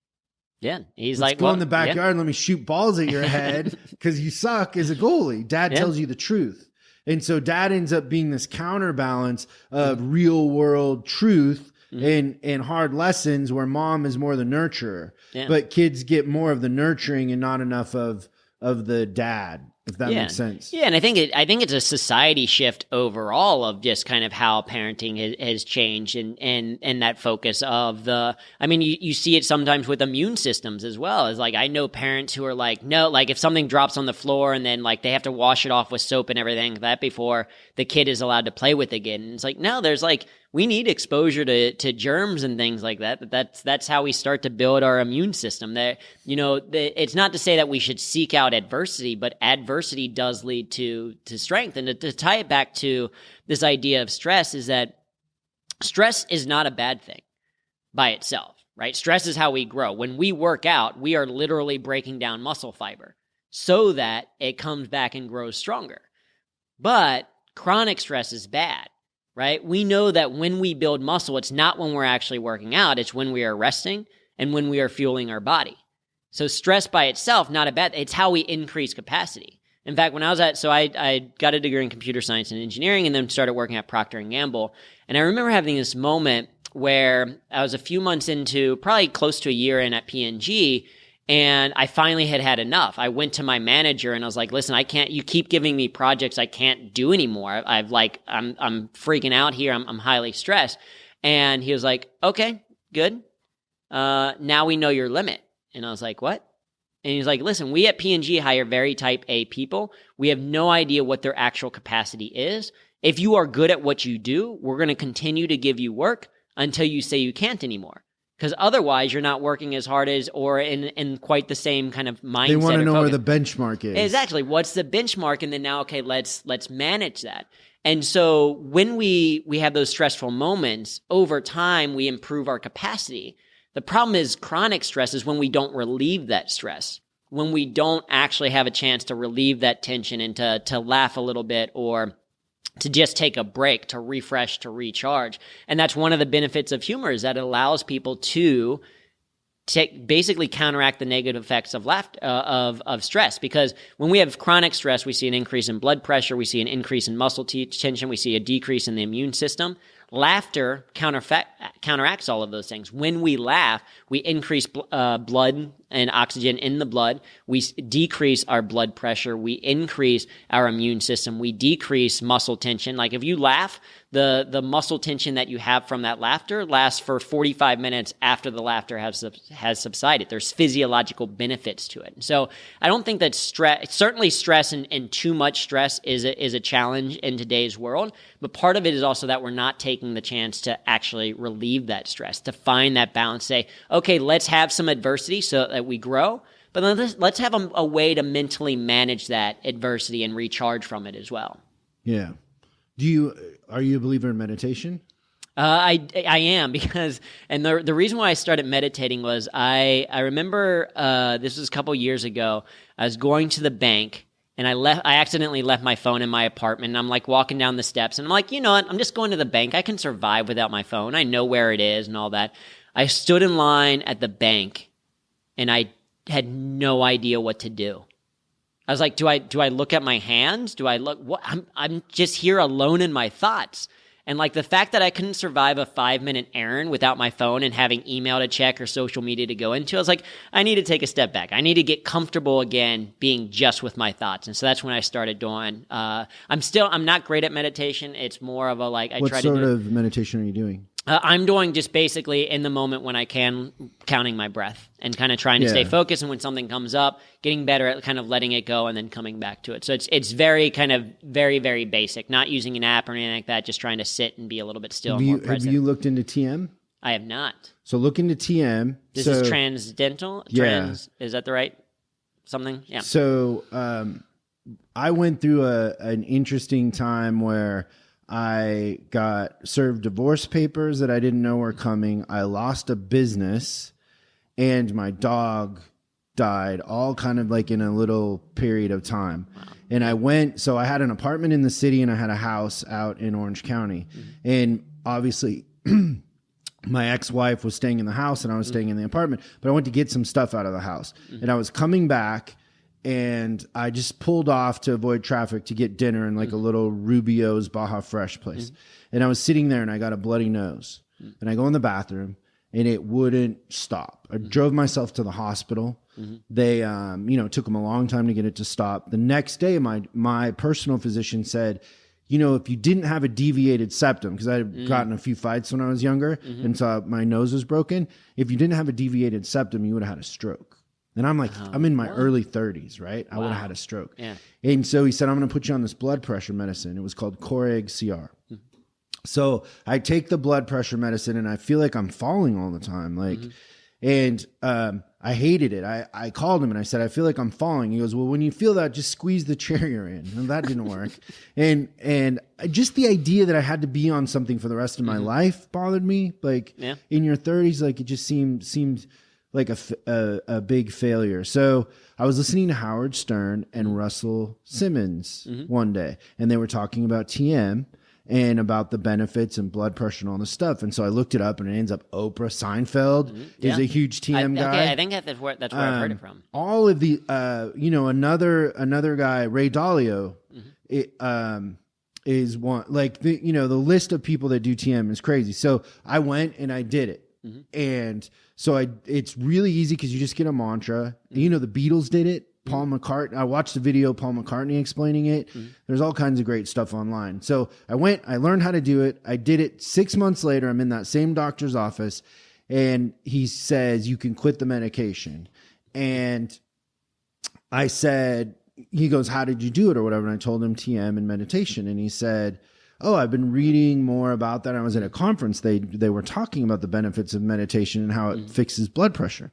Yeah. He's Let's go in the backyard and let me shoot balls at your head because you suck as a goalie. Dad tells you the truth. And so dad ends up being this counterbalance of real world truth and hard lessons, where mom is more the nurturer. Yeah. But kids get more of the nurturing and not enough of the dad. If that makes sense. Yeah, and I think it's a society shift overall of just kind of how parenting has changed, and that focus of you see it sometimes with immune systems as well. It's like, I know parents who are like, no, like if something drops on the floor and then like they have to wash it off with soap and everything like that before the kid is allowed to play with it again. And it's like, no, there's like, we need exposure to germs and things like that. That's how we start to build our immune system. It's not to say that we should seek out adversity, but adversity does lead to strength. And to tie it back to this idea of stress, is that stress is not a bad thing by itself, right? Stress is how we grow. When we work out, we are literally breaking down muscle fiber so that it comes back and grows stronger. But chronic stress is bad. Right? We know that when we build muscle, it's not when we're actually working out, it's when we are resting and when we are fueling our body. So stress by itself, not a bad, it's how we increase capacity. In fact, when I got a degree in computer science and engineering, and then started working at Procter & Gamble. And I remember having this moment where I was a few months into, probably close to a year in at P&G, and I finally had enough. I went to my manager and I was like, listen, you keep giving me projects I can't do anymore. I'm freaking out here. I'm highly stressed. And he was like, okay, good. Now we know your limit. And I was like, what? And he's like, listen, we at P&G hire very type A people. We have no idea what their actual capacity is. If you are good at what you do, we're going to continue to give you work until you say you can't anymore. Because otherwise, you're not working as hard as or in quite the same kind of mindset. They want to or know focus. where the benchmark is. Exactly. What's the benchmark? And then now, okay, let's manage that. And so when we have those stressful moments, over time, we improve our capacity. The problem is chronic stress is when we don't relieve that stress, when we don't actually have a chance to relieve that tension and to laugh a little bit or to just take a break, to refresh, to recharge. And that's one of the benefits of humor, is that it allows people to basically counteract the negative effects of of stress. Because when we have chronic stress, we see an increase in blood pressure, we see an increase in muscle tension, we see a decrease in the immune system. Laughter counteracts all of those things. When we laugh, we increase blood and oxygen in the blood. We decrease our blood pressure. We increase our immune system. We decrease muscle tension. Like if you laugh, the muscle tension that you have from that laughter lasts for 45 minutes after the laughter has subsided. There's physiological benefits to it. So I don't think that certainly stress and too much stress is a challenge in today's world. But part of it is also that we're not taking the chance to actually relieve that stress, to find that balance, say, okay, let's have some adversity so that we grow, but then let's have a way to mentally manage that adversity and recharge from it as well. Yeah. Are you a believer in meditation? I am, because, and the reason why I started meditating was I remember this was a couple years ago. I was going to the bank and I accidentally left my phone in my apartment, and I'm like walking down the steps and I'm like, you know what? I'm just going to the bank. I can survive without my phone. I know where it is and all that. I stood in line at the bank and I had no idea what to do. I was like, do I look at my hands? Do I look what I'm just here alone in my thoughts. And like the fact that I couldn't survive a 5-minute errand without my phone and having email to check or social media to go into, I was like, I need to take a step back. I need to get comfortable again being just with my thoughts. And so that's when I started doing, I'm not great at meditation. It's more of a like, What sort of meditation are you doing? I'm doing just basically in the moment when I can, counting my breath and kind of trying to stay focused. And when something comes up, getting better at kind of letting it go and then coming back to it. So it's very kind of very, very basic, not using an app or anything like that, just trying to sit and be a little bit still and more present. Have you looked into TM? I have not. So look into TM. This is transcendental? Yeah. Is that the right something? Yeah. So I went through an interesting time where I got served divorce papers that I didn't know were coming. I lost a business and my dog died, all kind of like in a little period of time. Wow. And so I had an apartment in the city and I had a house out in Orange County. Mm-hmm. And obviously my ex-wife was staying in the house and I was staying in the apartment, but I went to get some stuff out of the house. Mm-hmm. And I was coming back and I just pulled off to avoid traffic to get dinner in like a little Rubio's Baja Fresh place. And I was sitting there and I got a bloody nose. And I go in the bathroom and it wouldn't stop. I drove myself to the hospital. They, took them a long time to get it to stop. The next day, my personal physician said, if you didn't have a deviated septum, because I had gotten a few fights when I was younger and so my nose was broken. If you didn't have a deviated septum, you would have had a stroke. And I'm like, I'm in my early 30s, right? I would have had a stroke. Yeah. And so he said, I'm going to put you on this blood pressure medicine. It was called Coreg CR. So I take the blood pressure medicine and I feel like I'm falling all the time. And I hated it. I called him and I said, I feel like I'm falling. He goes, well, when you feel that, just squeeze the chair you're in. And that didn't work. and just the idea that I had to be on something for the rest of my life bothered me. Like in your 30s, like it just seemed like a big failure. So I was listening to Howard Stern and Russell Simmons one day, and they were talking about TM and about the benefits and blood pressure and all this stuff. And so I looked it up, and it ends up Oprah Seinfeld is a huge TM guy. Okay, I think that's where I've heard it from. All of the, another guy, Ray Dalio, is one, like the list of people that do TM is crazy. So I went and I did it. And so it's really easy because you just get a mantra. The Beatles did it. Paul McCartney. I watched the video, Paul McCartney explaining it. There's all kinds of great stuff online. So I learned how to do it. I did it 6 months later. I'm in that same doctor's office and he says, you can quit the medication. And I said, he goes, how did you do it or whatever? And I told him TM and meditation. And he said, oh, I've been reading more about that. I was at a conference. They were talking about the benefits of meditation and how it fixes blood pressure.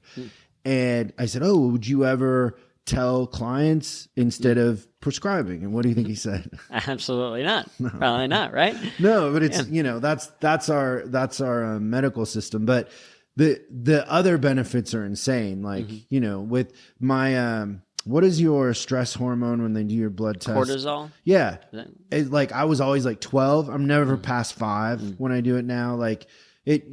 And I said, oh, would you ever tell clients instead of prescribing? And what do you think he said? Absolutely not. No. Probably not, right? No, but it's, that's our medical system. But the other benefits are insane. Like, with my, what is your stress hormone when they do your blood test? Cortisol. Yeah. Like I was always like 12. I'm never past 5 when I do it now. Like it,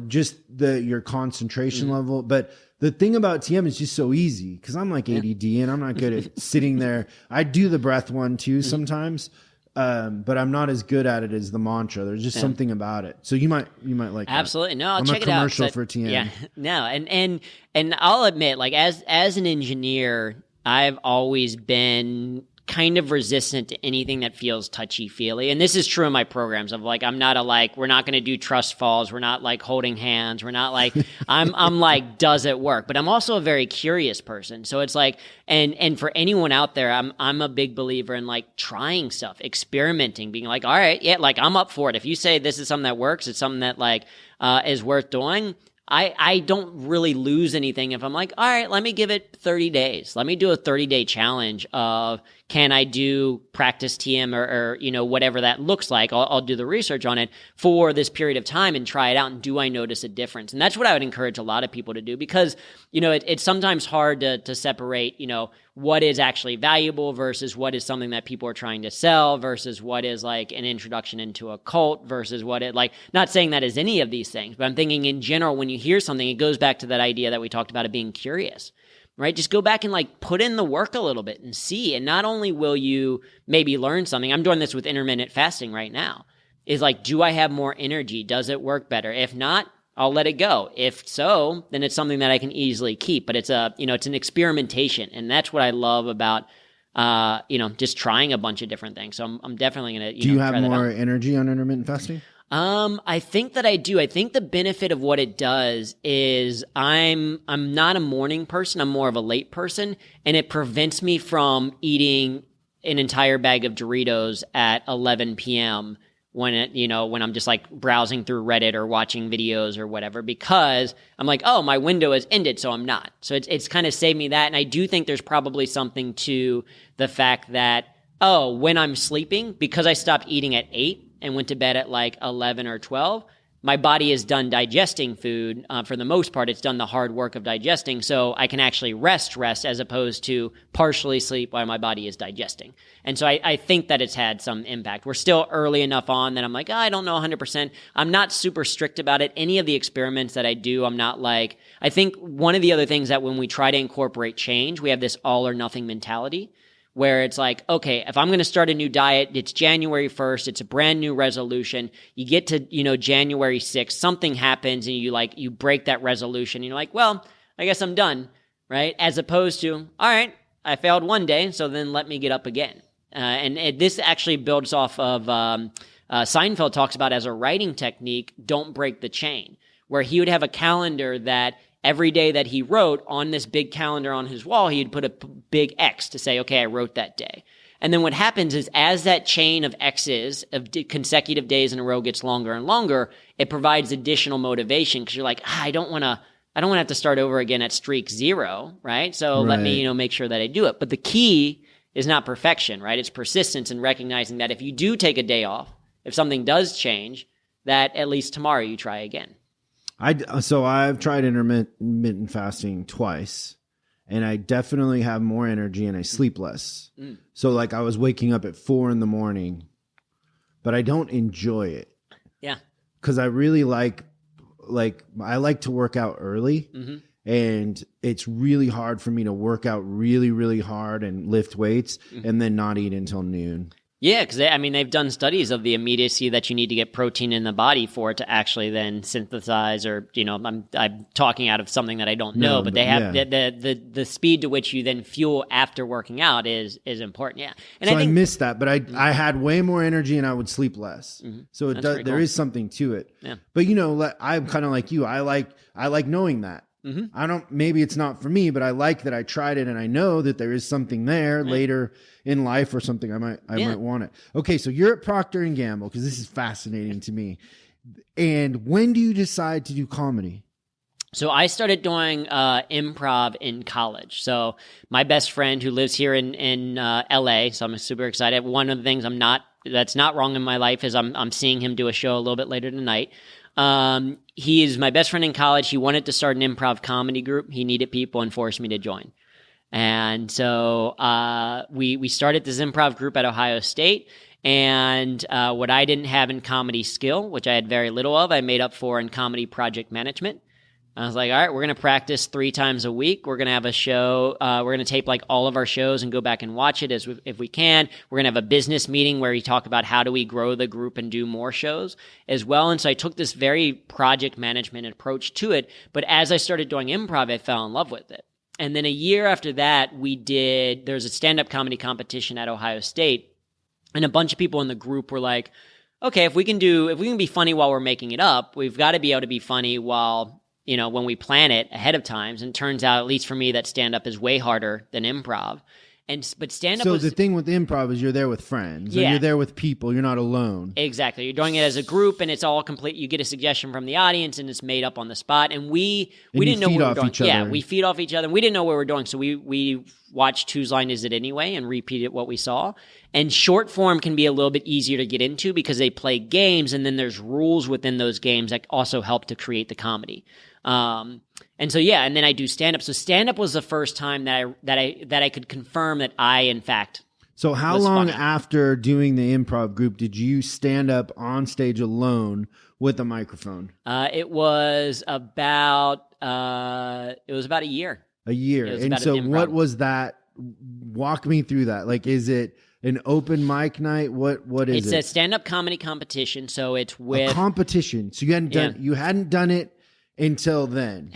just your concentration level. But the thing about TM is just so easy because I'm like ADD and I'm not good at sitting there. I do the breath one too sometimes, but I'm not as good at it as the mantra. There's just something about it. So you might like absolutely that. No. I'll check it out. I'm a commercial for TM. Yeah, no, and I'll admit, like as an engineer, I've always been kind of resistant to anything that feels touchy-feely. And this is true in my programs of like, I'm not we're not going to do trust falls. We're not like holding hands. We're not like, I'm like, does it work? But I'm also a very curious person. So it's like, and for anyone out there, I'm a big believer in like trying stuff, experimenting, being like, all right, yeah, like I'm up for it. If you say this is something that works, it's something that like, is worth doing. I don't really lose anything if I'm like, all right, let me give it 30 days. Let me do a 30-day challenge of can I do practice TM or whatever that looks like. I'll do the research on it for this period of time and try it out. And do I notice a difference? And that's what I would encourage a lot of people to do because, it's sometimes hard to separate, what is actually valuable versus what is something that people are trying to sell versus what is like an introduction into a cult versus what it like, not saying that is any of these things, but I'm thinking in general, when you hear something, it goes back to that idea that we talked about of being curious, right? Just go back and like put in the work a little bit and see. And not only will you maybe learn something, I'm doing this with intermittent fasting right now, is like, do I have more energy? Does it work better? If not, I'll let it go. If so, then it's something that I can easily keep. But it's it's an experimentation, and that's what I love about, just trying a bunch of different things. So I'm definitely gonna. Do you have more energy on intermittent fasting? I think that I do. I think the benefit of what it does is I'm not a morning person. I'm more of a late person, and it prevents me from eating an entire bag of Doritos at 11 p.m. when I'm just like browsing through Reddit or watching videos or whatever, because I'm like, oh, my window has ended, so I'm not. So it's kind of saved me that. And I do think there's probably something to the fact that, oh, when I'm sleeping, because I stopped eating at 8 and went to bed at like 11 or 12, my body is done digesting food. For the most part, it's done the hard work of digesting, so I can actually rest as opposed to partially sleep while my body is digesting. And so I think that it's had some impact. We're still early enough on that I'm like, I don't know 100%. I'm not super strict about it. Any of the experiments that I do, I'm not like, I think one of the other things that when we try to incorporate change, we have this all or nothing mentality, where it's like, okay, if I'm going to start a new diet, it's January 1st, it's a brand new resolution. You get to, January 6th, something happens and you break that resolution. And you're like, well, I guess I'm done, right? As opposed to, all right, I failed one day, so then let me get up again. This actually builds off of, Seinfeld talks about as a writing technique, don't break the chain, where he would have a calendar that every day that he wrote on this big calendar on his wall, he'd put a big X to say, okay, I wrote that day. And then what happens is as that chain of X's of consecutive days in a row gets longer and longer, it provides additional motivation because you're like, I don't want to have to start over again at streak 0, right? So let me, make sure that I do it. But the key is not perfection, right? It's persistence and recognizing that if you do take a day off, if something does change, that at least tomorrow you try again. So I've tried intermittent fasting twice, and I definitely have more energy and I sleep less. So like I was waking up at 4 a.m, but I don't enjoy it. Yeah. Cause I really like I like to work out early, and it's really hard for me to work out really, really hard and lift weights and then not eat until noon. Yeah, because they've done studies of the immediacy that you need to get protein in the body for it to actually then synthesize, or I'm talking out of something that I don't know, but they have the speed to which you then fuel after working out is important. Yeah, and so I missed that, but I had way more energy and I would sleep less. So it does. There is something to it. Yeah, but I'm kind of like you. I like knowing that. Maybe it's not for me, but I like that I tried it and I know that there is something there later in life or something I might want it. Okay. So you're at Procter and Gamble, because this is fascinating to me. And when do you decide to do comedy? So I started doing improv in college. So my best friend who lives here in LA, so I'm super excited. One of the things that's not wrong in my life is I'm seeing him do a show a little bit later tonight. He is my best friend in college. He wanted to start an improv comedy group. He needed people and forced me to join. And so we started this improv group at Ohio State. And what I didn't have in comedy skill, which I had very little of, I made up for in comedy project management. I was like, all right, we're going to practice 3 times a week. We're going to have a show. We're going to tape like all of our shows and go back and watch it if we can. We're going to have a business meeting where we talk about how do we grow the group and do more shows as well. And so I took this very project management approach to it. But as I started doing improv, I fell in love with it. And then a year after that, there's a stand-up comedy competition at Ohio State. And a bunch of people in the group were like, okay, if we can be funny while we're making it up, we've got to be able to be funny while, when we plan it ahead of times. And it turns out, at least for me, that stand-up is way harder than improv. But stand-up So the thing with improv is you're there with friends. Yeah. And you're there with people. You're not alone. Exactly. You're doing it as a group, and it's all complete. You get a suggestion from the audience, and it's made up on the spot. And we didn't know what we were doing. Yeah, we feed off each other. And we didn't know what we were doing, so we watched Whose Line Is It Anyway and repeated what we saw. And short form can be a little bit easier to get into because they play games, and then there's rules within those games that also help to create the comedy. And so, and then I do stand-up. So stand-up was the first time that I could confirm that I, in fact, So how long after doing the improv group did you stand up on stage alone with a microphone? It was about a year. A year. And so what was that? Walk me through that. Like, is it an open mic night? What is it? It's a stand-up comedy competition. So it's with a competition. So you hadn't done it until then.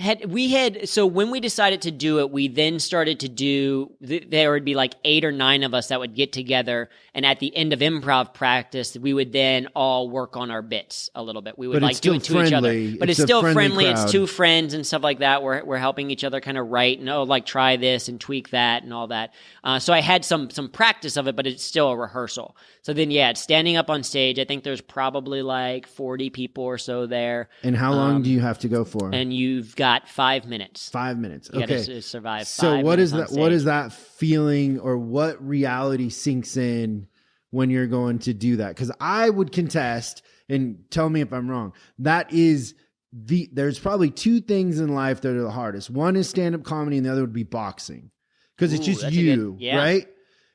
So when we decided to do it, we then started to do, there would be like 8 or 9 of us that would get together, and at the end of improv practice, we would then all work on our bits a little bit. We would do it to each other. But it's still friendly. Crowd. It's 2 friends and stuff like that. We're helping each other kind of write and try this and tweak that and all that. So I had some practice of it, but it's still a rehearsal. So then, it's standing up on stage. I think there's probably like 40 people or so there. And how long do you have to go for? And you've got 5 minutes. 5 minutes. Okay. You got to survive. So what is that? What is that feeling, or what reality sinks in when you're going to do that? Because I would contest, and tell me if I'm wrong, that is there's probably 2 things in life that are the hardest. One is stand-up comedy, and the other would be boxing, because it's just you, right?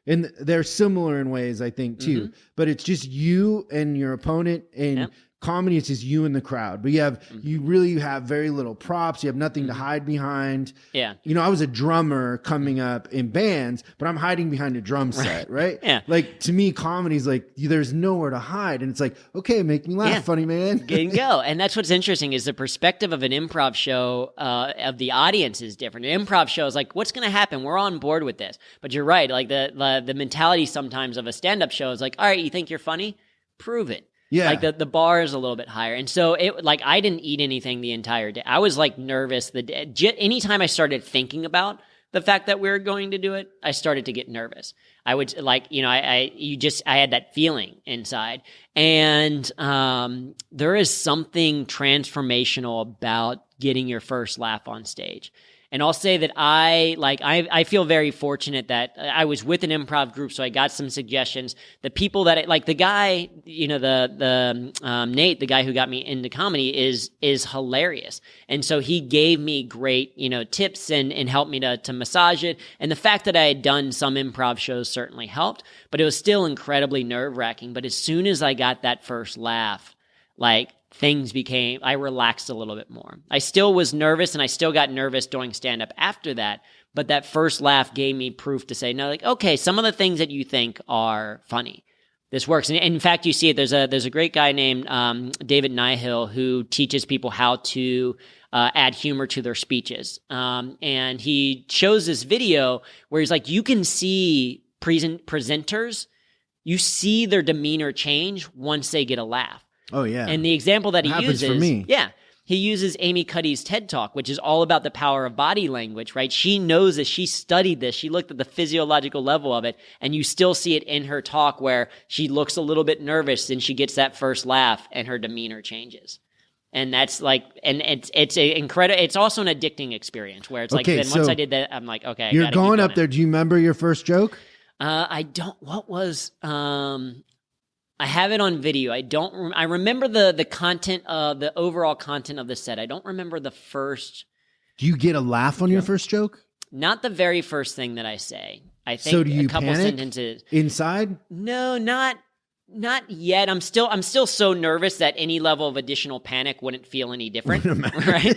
And they're similar in ways, I think, too. Mm-hmm. But it's just you and your opponent, and comedy, it's just you and the crowd. But you really have very little props. You have nothing to hide behind. Yeah. I was a drummer coming up in bands, but I'm hiding behind a drum set, right? Yeah. Like, to me, comedy's like, there's nowhere to hide. And it's like, okay, make me laugh, funny man. Get and go. And that's what's interesting, is the perspective of an improv show of the audience is different. An improv show is like, what's going to happen? We're on board with this. But you're right. Like the mentality sometimes of a stand-up show is like, all right, you think you're funny? Prove it. Yeah. Like the bar is a little bit higher. And so I didn't eat anything the entire day. I was like nervous anytime I started thinking about the fact that we were going to do it, I started to get nervous. I would I had that feeling inside. And there is something transformational about getting your first laugh on stage. And I'll say that I feel very fortunate that I was with an improv group, so I got some suggestions. The people that the guy, Nate, the guy who got me into comedy is hilarious. And so he gave me great, tips and helped me to massage it. And the fact that I had done some improv shows certainly helped, but it was still incredibly nerve-wracking. But as soon as I got that first laugh, I relaxed a little bit more. I still was nervous, and I still got nervous doing stand-up after that, but that first laugh gave me proof to say, no, okay, some of the things that you think are funny, this works. And in fact, you see it, there's a great guy named David Nihill who teaches people how to add humor to their speeches. And he shows this video where he's like, you can see presenters, you see their demeanor change once they get a laugh. Oh, yeah. And the example that he uses... for me. Yeah. he uses Amy Cuddy's TED Talk, which is all about the power of body language, right? She knows this. She studied this. She looked at the physiological level of it, and you still see it in her talk where she looks a little bit nervous and she gets that first laugh and her demeanor changes. And that's like, and it's a incredible, it's also an addicting experience where it's like, then once I did that, I'm like, okay, you're going up there. Do you remember your first joke? I don't, what was, I have it on video. I remember the content of the overall content of the set. I don't remember the first. Do you get a laugh on your first joke? Not the very first thing that I say. I think so do you a couple panic sentences inside? No, not yet. I'm still so nervous that any level of additional panic wouldn't feel any different, right?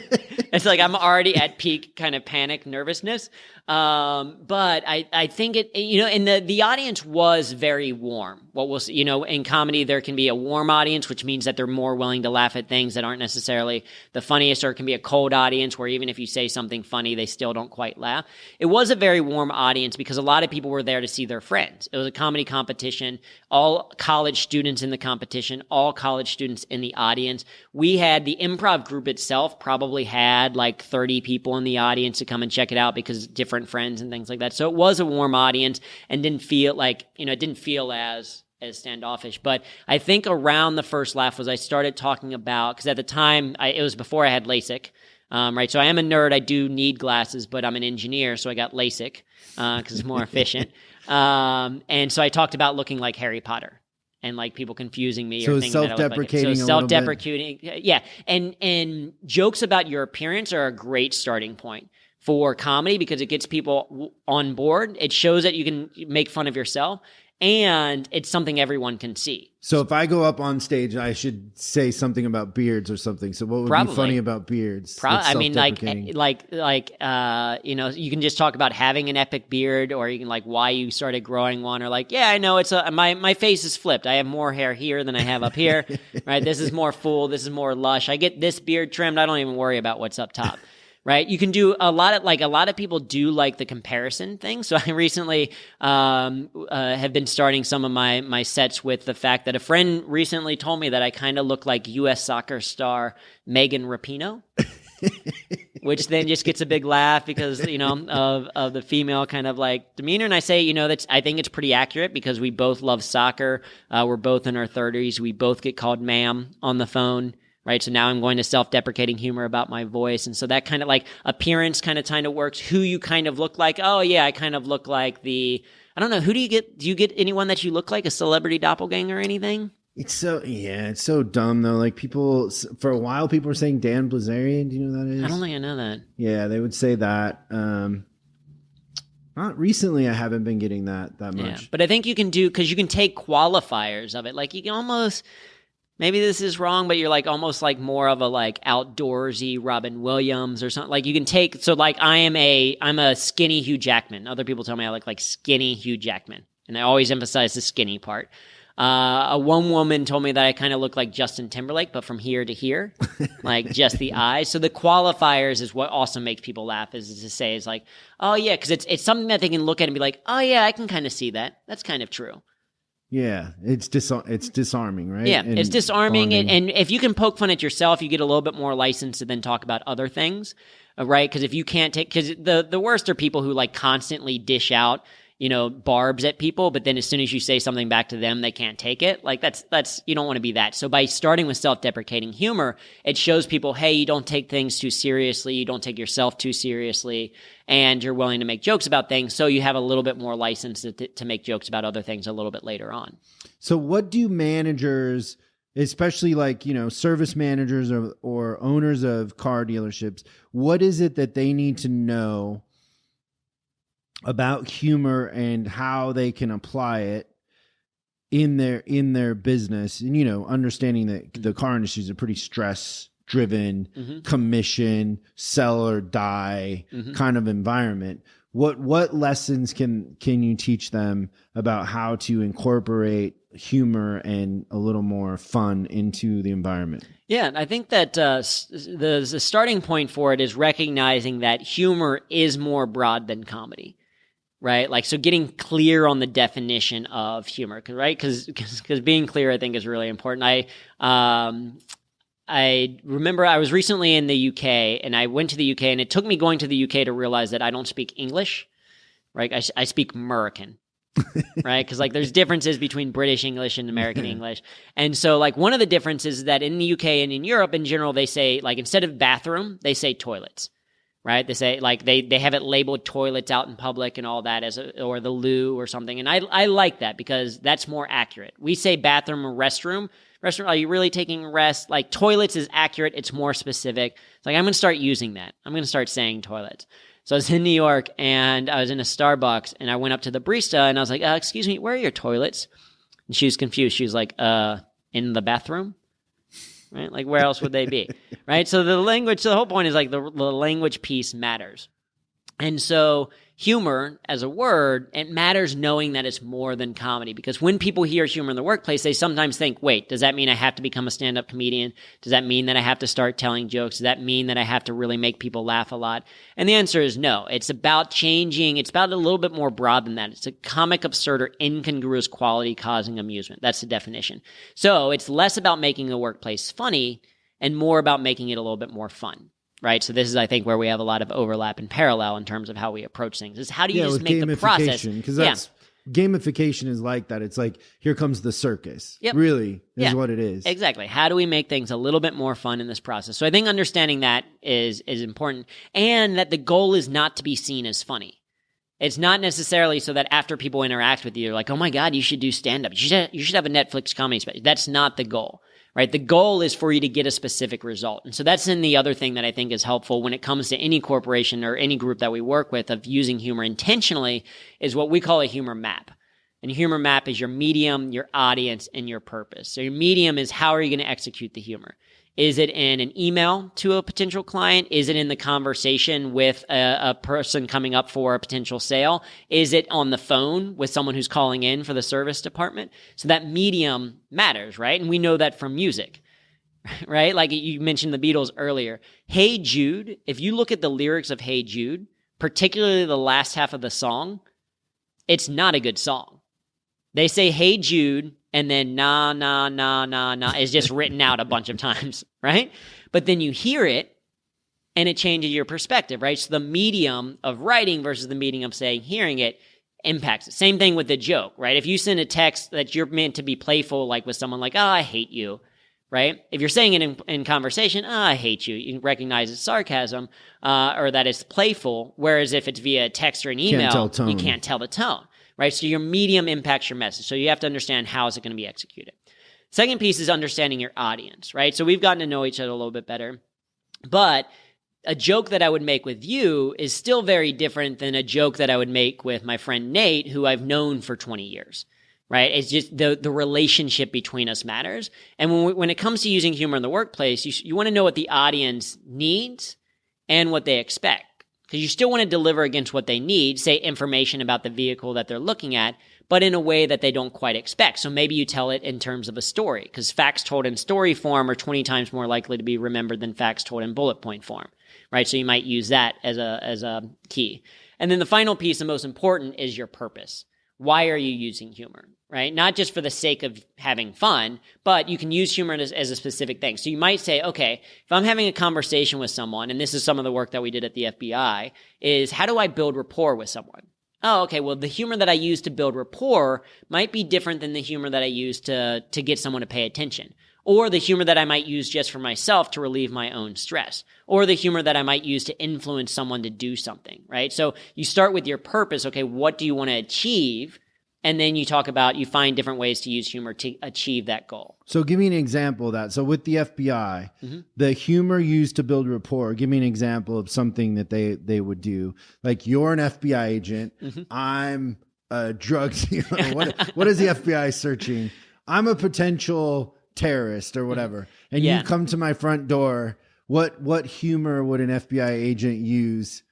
It's like I'm already at peak kind of panic nervousness. But I think it, and the audience was very warm. What we'll see, in comedy, there can be a warm audience, which means that they're more willing to laugh at things that aren't necessarily the funniest, or it can be a cold audience where even if you say something funny, they still don't quite laugh. It was a very warm audience because a lot of people were there to see their friends. It was a comedy competition, all college students in the competition, all college students in the audience. We had the improv group itself probably had like 30 people in the audience to come and check it out because different friends and things like that. So it was a warm audience and didn't feel like, it didn't feel as standoffish. But I think around the first laugh was I started talking about, because at the time, it was before I had LASIK, right? So I am a nerd. I do need glasses, but I'm an engineer, so I got LASIK because it's more efficient. And so I talked about looking like Harry Potter. And like people confusing me, so or thinking self-deprecating, that I look like it. So self-deprecating, yeah. And jokes about your appearance are a great starting point for comedy because it gets people on board. It shows that you can make fun of yourself, and it's something everyone can see. So if I go up on stage, I should say something about beards or something. So what would be funny about beards? I mean, like, you can just talk about having an epic beard, or you can like why you started growing one, or like, yeah, I know it's my face is flipped. I have more hair here than I have up here, right? This is more full. This is more lush. I get this beard trimmed. I don't even worry about what's up top. Right, you can do a lot of people do like the comparison thing. So I recently have been starting some of my sets with the fact that a friend recently told me that I kind of look like U.S. soccer star Megan Rapinoe, which then just gets a big laugh because of the female kind of like demeanor. And I say I think it's pretty accurate because we both love soccer. We're both in our 30s. We both get called ma'am on the phone. Right, so now I'm going to self-deprecating humor about my voice, and so that kind of like appearance kind of works. Who you kind of look like? Oh yeah, I kind of look like I don't know. Who do you get? Do you get anyone that you look like, a celebrity doppelganger or anything? It's so dumb though. Like people, for a while, people were saying Dan Blazarian. Do you know who that is? I don't think I know that. Yeah, they would say that. Not recently. I haven't been getting that much. Yeah, but I think you can do, because you can take qualifiers of it. Like you can almost. Maybe this is wrong, but you're like almost like more of a like outdoorsy Robin Williams or something. Like you can take, so like I'm a skinny Hugh Jackman. Other people tell me I look like skinny Hugh Jackman, and I always emphasize the skinny part. One woman told me that I kind of look like Justin Timberlake, but from here to here, like just the eyes. So the qualifiers is what also makes people laugh, is to say is like, oh yeah, because it's something that they can look at and be like, oh yeah, I can kind of see that. That's kind of true. Yeah, it's disarming, right? Yeah, it's disarming, and if you can poke fun at yourself, you get a little bit more license to then talk about other things, right? Because if you can't because the worst are people who like constantly dish out, barbs at people, but then as soon as you say something back to them, they can't take it. Like that's you don't want to be that. So by starting with self-deprecating humor, it shows people, hey, you don't take things too seriously, you don't take yourself too seriously, and you're willing to make jokes about things. So you have a little bit more license to make jokes about other things a little bit later on. So what do managers, especially like, service managers or owners of car dealerships, what is it that they need to know about humor and how they can apply it in their business? And understanding that the car industry is a pretty stress driven, commission, sell or die kind of environment. What lessons can you teach them about how to incorporate humor and a little more fun into the environment? Yeah, I think that the starting point for it is recognizing that humor is more broad than comedy. Right? Like, so getting clear on the definition of humor, right? Because being clear, I think, is really important. I remember I was recently in the UK, and I went to the UK, and it took me going to the UK to realize that I don't speak English, right? I speak American. Right? Because like there's differences between British English and American English. And so like one of the differences is that in the UK and in Europe in general, they say like instead of bathroom, they say toilets, right? They say like they have it labeled toilets out in public and all that or the loo or something. And I like that because that's more accurate. We say bathroom or restroom. Restroom, are you really taking a rest? Like toilets is accurate. It's more specific. It's like I'm going to start using that. I'm going to start saying toilets. So I was in New York, and I was in a Starbucks, and I went up to the barista, and I was like, excuse me, where are your toilets? And she was confused. She was like, in the bathroom? Right? Like, where else would they be? Right? So the whole point is like the language piece matters. And so humor as a word, it matters knowing that it's more than comedy. Because when people hear humor in the workplace, they sometimes think, wait, does that mean I have to become a stand-up comedian? Does that mean that I have to start telling jokes? Does that mean that I have to really make people laugh a lot? And the answer is no. It's about changing. It's about a little bit more broad than that. It's a comic, absurd, or incongruous quality causing amusement. That's the definition. So it's less about making the workplace funny and more about making it a little bit more fun. Right, so this is, I think, where we have a lot of overlap and parallel in terms of how we approach things. Is how do you just make the process? Because that's gamification is like that. It's like here comes the circus. Yep. Really is what it is. Exactly. How do we make things a little bit more fun in this process? So I think understanding that is important, and that the goal is not to be seen as funny. It's not necessarily so that after people interact with you, you're like, oh my God, you should do stand-up. You should have a Netflix comedy special. That's not the goal. Right? The goal is for you to get a specific result. And so that's in the other thing that I think is helpful when it comes to any corporation or any group that we work with of using humor intentionally is what we call a humor map. And a humor map is your medium, your audience, and your purpose. So your medium is how are you going to execute the humor? Is it in an email to a potential client? Is it in the conversation with a person coming up for a potential sale? Is it on the phone with someone who's calling in for the service department? So that medium matters, right? And we know that from music, right? Like you mentioned the Beatles earlier. Hey Jude, if you look at the lyrics of Hey Jude, particularly the last half of the song, it's not a good song. They say Hey Jude, and then na, na, na, na, na is just written out a bunch of times, right? But then you hear it, and it changes your perspective, right? So the medium of writing versus the medium of saying, hearing it, impacts it. Same thing with the joke, right? If you send a text that you're meant to be playful, like with someone like, oh, I hate you, right? If you're saying it in conversation, oh, I hate you, you recognize it's sarcasm, or that it's playful, whereas if it's via text or an email, you can't tell the tone. Right? So your medium impacts your message. So you have to understand how is it going to be executed. Second piece is understanding your audience, right? So we've gotten to know each other a little bit better. But a joke that I would make with you is still very different than a joke that I would make with my friend Nate, who I've known for 20 years, right? It's just the relationship between us matters. And when it comes to using humor in the workplace, you want to know what the audience needs and what they expect. Because you still want to deliver against what they need, say information about the vehicle that they're looking at, but in a way that they don't quite expect. So maybe you tell it in terms of a story, because facts told in story form are 20 times more likely to be remembered than facts told in bullet point form, right? So you might use that as a key. And then the final piece, the most important, is your purpose. Why are you using humor, right? Not just for the sake of having fun, but you can use humor as a specific thing. So you might say, okay, if I'm having a conversation with someone, and this is some of the work that we did at the FBI, is how do I build rapport with someone? Oh, okay, well, the humor that I use to build rapport might be different than the humor that I use to get someone to pay attention. Or the humor that I might use just for myself to relieve my own stress. Or the humor that I might use to influence someone to do something, right? So you start with your purpose. Okay, what do you want to achieve? And then you find different ways to use humor to achieve that goal. So give me an example of that. So with the FBI, the humor used to build rapport, give me an example of something that they would do. Like you're an FBI agent. I'm a drug dealer. What is the FBI searching? I'm a potential terrorist or whatever. And you come to my front door. What humor would an FBI agent use?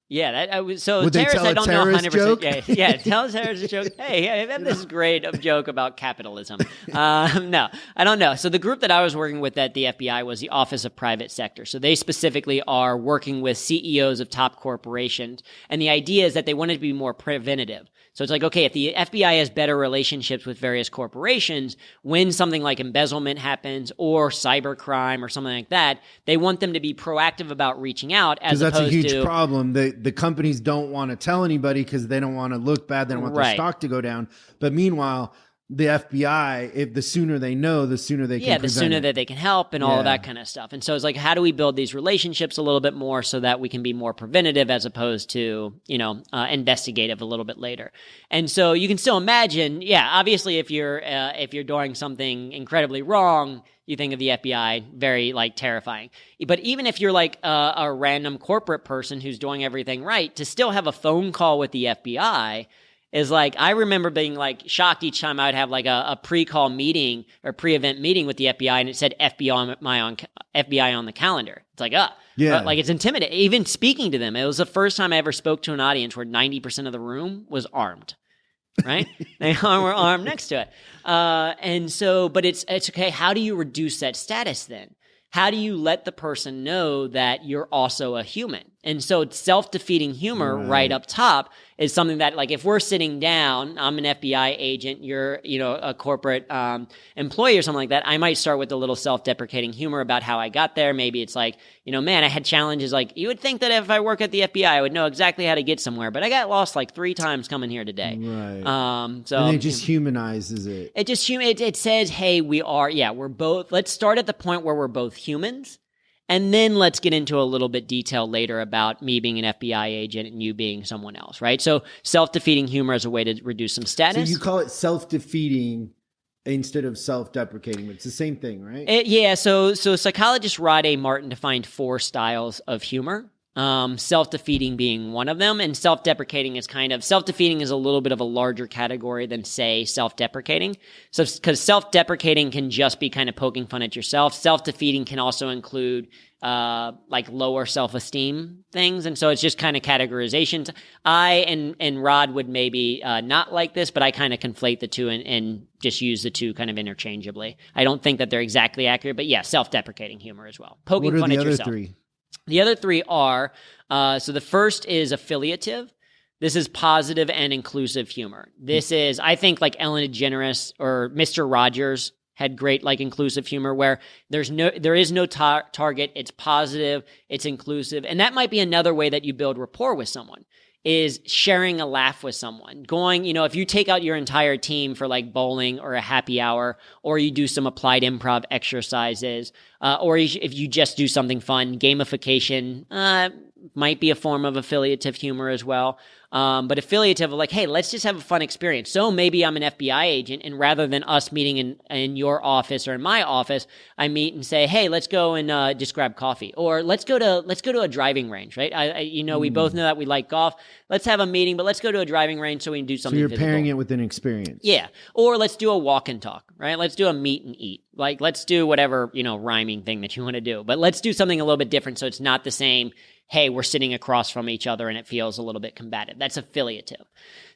Yeah, so would terrorist, I don't know 100%. Joke? Yeah, tell a terrorist joke. Hey, I have this great joke about capitalism. No, I don't know. So the group that I was working with at the FBI was the Office of Private Sector. So they specifically are working with CEOs of top corporations. And the idea is that they wanted to be more preventative. So it's like, okay, if the FBI has better relationships with various corporations, when something like embezzlement happens or cybercrime or something like that, they want them to be proactive about reaching out as opposed to... Because that's a huge problem. The companies don't want to tell anybody because they don't want to look bad. They don't want their stock to go down. But meanwhile, the FBI, if the sooner they know, the sooner they can the sooner that they can help and all of that kind of stuff. And so it's like, how do we build these relationships a little bit more so that we can be more preventative as opposed to, investigative a little bit later? And so you can still imagine, obviously if you're doing something incredibly wrong, you think of the FBI, very like terrifying. But even if you're like a random corporate person who's doing everything right, to still have a phone call with the FBI is like, I remember being like shocked each time I would have like a pre-call meeting or pre-event meeting with the FBI and it said FBI on the calendar. It's like, like it's intimidating. Even speaking to them, it was the first time I ever spoke to an audience where 90% of the room was armed. Right? They were armed next to it. And so, but it's okay. How do you reduce that status then? How do you let the person know that you're also a human? And so self-defeating humor right up top is something that, like, if we're sitting down, I'm an FBI agent, you're, a corporate employee or something like that, I might start with a little self-deprecating humor about how I got there. Maybe it's like, man, I had challenges. Like, you would think that if I work at the FBI, I would know exactly how to get somewhere, but I got lost like 3 times coming here today. Right. So and it just humanizes it. It says, hey, we're both, let's start at the point where we're both humans. And then let's get into a little bit detail later about me being an FBI agent and you being someone else, right? So self-defeating humor is a way to reduce some status. So you call it self-defeating instead of self-deprecating, but it's the same thing, right? So psychologist Rod A. Martin defined 4 styles of humor. Self-defeating being one of them, and self-deprecating is self-defeating is a little bit of a larger category than, say, self-deprecating. So, because self-deprecating can just be kind of poking fun at yourself. Self-defeating can also include, like lower self-esteem things. And so it's just kind of categorizations. I and Rod would maybe, not like this, but I kind of conflate the two and just use the two kind of interchangeably. I don't think that they're exactly accurate, but self-deprecating humor as well. Poking fun at yourself. What are the other 3? The other 3 are, so the first is affiliative. This is positive and inclusive humor. This is, I think, like Ellen DeGeneres or Mr. Rogers had great like inclusive humor where there is no target. It's positive. It's inclusive. And that might be another way that you build rapport with someone, is sharing a laugh with someone. Going, if you take out your entire team for like bowling or a happy hour, or you do some applied improv exercises, or if you just do something fun, gamification might be a form of affiliative humor as well. But affiliative, like, hey, let's just have a fun experience. So maybe I'm an FBI agent, and rather than us meeting in your office or in my office, I meet and say, hey, let's go and just grab coffee, or let's go to a driving range, right? We both know that we like golf. Let's have a meeting, but let's go to a driving range so we can do something. So you're physical. pairing it with an experience. Yeah. Or let's do a walk and talk, right? Let's do a meet and eat. Like, let's do whatever, rhyming thing that you want to do, but let's do something a little bit different so it's not the same, hey, we're sitting across from each other and it feels a little bit combative. That's affiliative.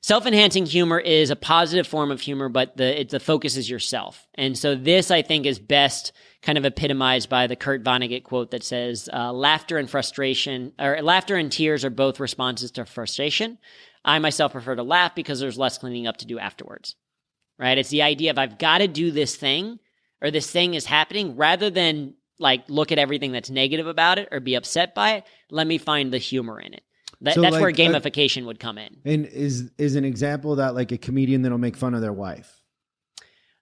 Self-enhancing humor is a positive form of humor, but the focus is yourself. And so this, I think, is best kind of epitomized by the Kurt Vonnegut quote that says, laughter and tears are both responses to frustration. I myself prefer to laugh because there's less cleaning up to do afterwards, right? It's the idea of I've got to do this thing, or this thing is happening, rather than like look at everything that's negative about it or be upset by it. Let me find the humor in it. That's like, where gamification would come in. And is an example of that like a comedian that'll make fun of their wife?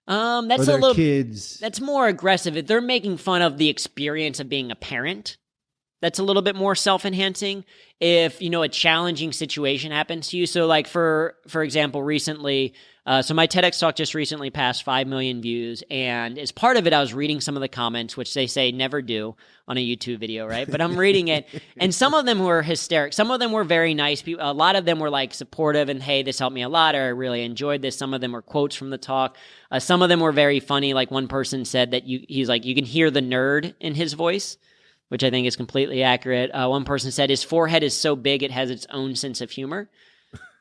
That's or a little kids. That's more aggressive. If they're making fun of the experience of being a parent, that's a little bit more self-enhancing. If, a challenging situation happens to you. So like for example, recently, so my TEDx talk just recently passed 5 million views. And as part of it, I was reading some of the comments, which they say never do on a YouTube video, right? But I'm reading it. And some of them were hysteric. Some of them were very nice people. A lot of them were like supportive and, hey, this helped me a lot, or I really enjoyed this. Some of them were quotes from the talk. Some of them were very funny. Like one person said that he's like, you can hear the nerd in his voice, which I think is completely accurate. One person said his forehead is so big it has its own sense of humor,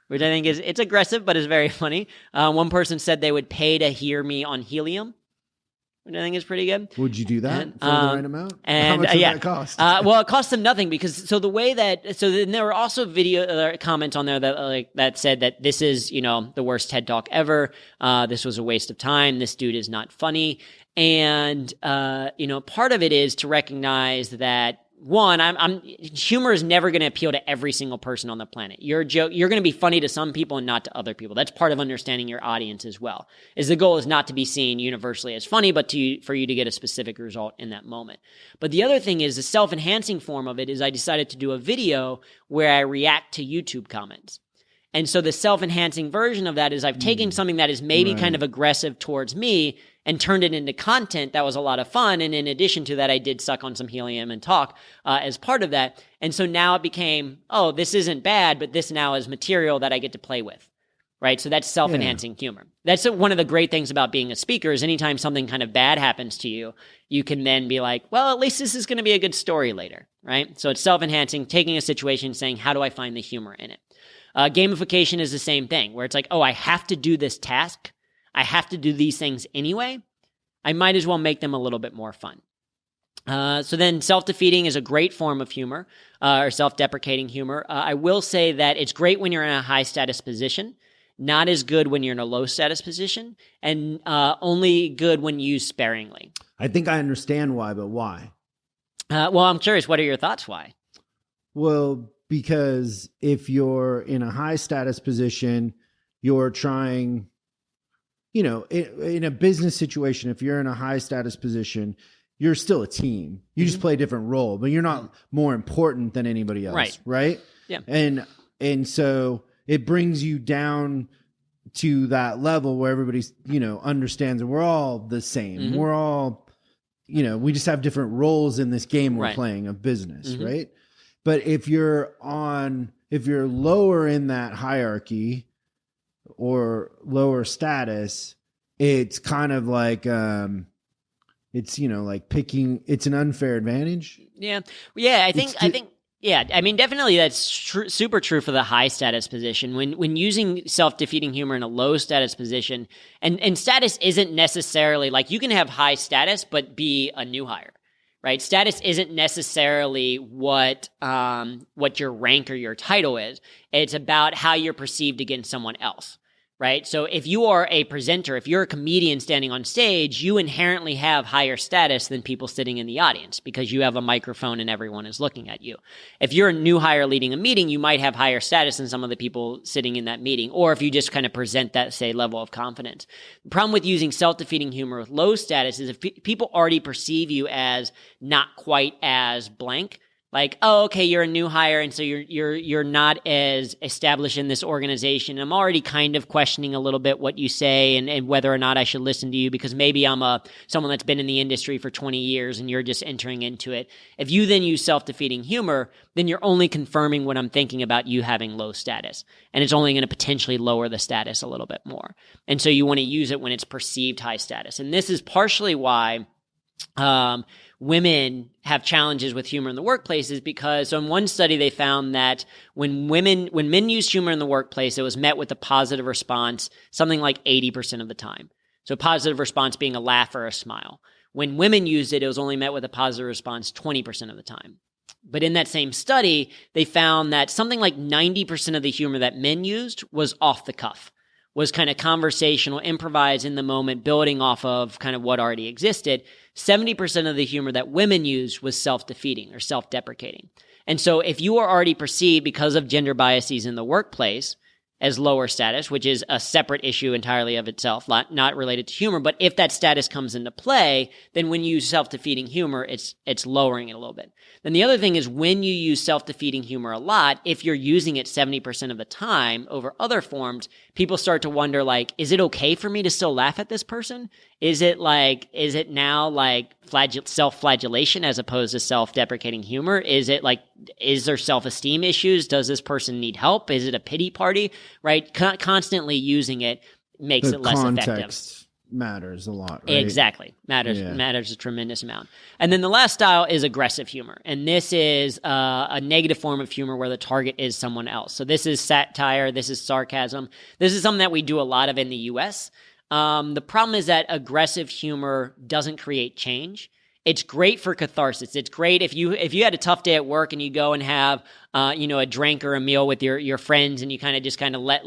which I think it's aggressive, but is very funny. One person said they would pay to hear me on helium, which I think is pretty good. Would you do that for the right amount? And how much would that cost? Well, it cost them nothing because then there were also video comments on there that said that this is, the worst TED Talk ever. This was a waste of time. This dude is not funny. And, part of it is to recognize that one, humor is never going to appeal to every single person on the planet. Your joke, you're going to be funny to some people and not to other people. That's part of understanding your audience as well. The goal is not to be seen universally as funny, but for you to get a specific result in that moment. But the other thing is the self-enhancing form of it is I decided to do a video where I react to YouTube comments. And so the self-enhancing version of that is I've taken something that is maybe kind of aggressive towards me and turned it into content that was a lot of fun. And in addition to that, I did suck on some helium and talk as part of that. And so now it became, this isn't bad, but this now is material that I get to play with, right? So that's self-enhancing humor. That's one of the great things about being a speaker is anytime something kind of bad happens to you, you can then be like, well, at least this is going to be a good story later, right? So it's self-enhancing, taking a situation, saying, how do I find the humor in it? Gamification is the same thing, where it's like, I have to do this task. I have to do these things anyway. I might as well make them a little bit more fun. So then self-defeating is a great form of humor, or self-deprecating humor. I will say that it's great when you're in a high-status position, not as good when you're in a low-status position, and only good when used sparingly. I think I understand why, but why? Well, I'm curious, what are your thoughts why? Well, because if you're in a high-status position, you're trying... in a business situation, if you're in a high status position, you're still a team. You just play a different role, but you're not more important than anybody else, right? Yeah. And so it brings you down to that level where everybody's, understands that we're all the same. We're all, we just have different roles in this game we're playing of business, right? But if you're lower in that hierarchy, or lower status, it's kind of like it's like picking. It's an unfair advantage. Yeah. I think definitely that's super true for the high status position. When using self-defeating humor in a low status position, and status isn't necessarily like you can have high status but be a new hire. Right? Status isn't necessarily what your rank or your title is. It's about how you're perceived against someone else, right? So if you are a presenter, if you're a comedian standing on stage, you inherently have higher status than people sitting in the audience because you have a microphone and everyone is looking at you. If you're a new hire leading a meeting, you might have higher status than some of the people sitting in that meeting, or if you just kind of present that, say, level of confidence. The problem with using self-defeating humor with low status is if people already perceive you as not quite as blank, like, okay, you're a new hire, and so you're not as established in this organization. I'm already kind of questioning a little bit what you say and whether or not I should listen to you because maybe I'm someone that's been in the industry for 20 years and you're just entering into it. If you then use self-defeating humor, then you're only confirming what I'm thinking about you having low status, and it's only going to potentially lower the status a little bit more. And so you want to use it when it's perceived high status, and this is partially why women have challenges with humor in the workplace is because in one study they found that when men used humor in the workplace, it was met with a positive response something like 80% of the time. So positive response being a laugh or a smile. When women used it, it was only met with a positive response 20% of the time. But in that same study, they found that something like 90% of the humor that men used was off the cuff, was kind of conversational, improvised in the moment, building off of kind of what already existed. 70% of the humor that women used was self-defeating or self-deprecating. And so if you are already perceived because of gender biases in the workplace as lower status, which is a separate issue entirely of itself, not related to humor, but if that status comes into play, then when you use self-defeating humor, it's lowering it a little bit. Then the other thing is when you use self-defeating humor a lot, if you're using it 70% of the time over other forms, people start to wonder, like, is it okay for me to still laugh at this person? Is it now like self-flagellation as opposed to self-deprecating humor? Is there self-esteem issues? Does this person need help? Is it a pity party? Right? Constantly using it makes it less effective. Context matters a lot, right? Exactly. Matters a tremendous amount. And then the last style is aggressive humor. And this is a negative form of humor where the target is someone else. So this is satire. This is sarcasm. This is something that we do a lot of in the U.S., The problem is that aggressive humor doesn't create change. It's great for catharsis. It's great if you had a tough day at work and you go and have a drink or a meal with your friends and you kind of let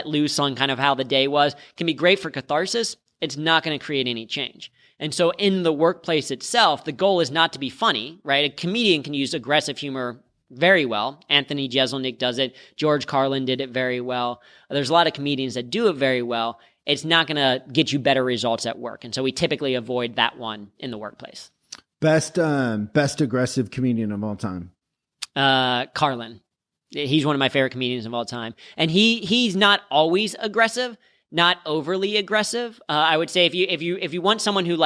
loose on kind of how the day was. It can be great for catharsis. It's not going to create any change. And so in the workplace itself, the goal is not to be funny, right? A comedian can use aggressive humor very well. Anthony Jeselnik does it. George Carlin did it very well. There's a lot of comedians that do it very well. It's not going to get you better results at work. And so we typically avoid that one in the workplace. Best aggressive comedian of all time. Carlin. He's one of my favorite comedians of all time. And he's not always aggressive, not overly aggressive. I would say if you want someone who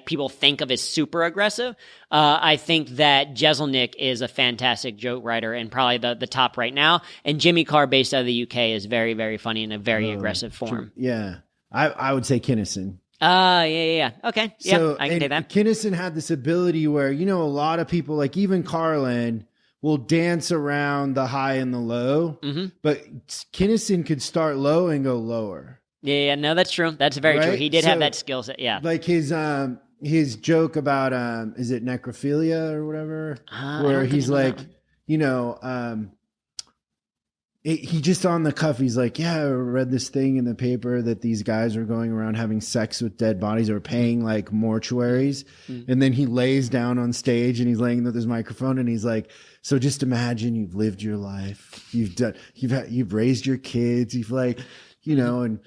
people think of as super aggressive, I think that Jeselnik is a fantastic joke writer and probably the top right now. And Jimmy Carr, based out of the UK, is very, very funny in a very aggressive form. Yeah, I would say Kinnison. Yeah. Okay, so, yeah, I can do that. Kinnison had this ability where a lot of people, like even Carlin, will dance around the high and the low, but Kinnison could start low and go lower. Yeah, no, that's true. That's very true. He did have that skill set. Yeah, like his joke about is it necrophilia or whatever, where he's like, he just on the cuff, he's like, yeah, I read this thing in the paper that these guys are going around having sex with dead bodies or paying like mortuaries. And then he lays down on stage and he's laying with his microphone and he's like, so just imagine you've lived your life. You've raised your kids. You've and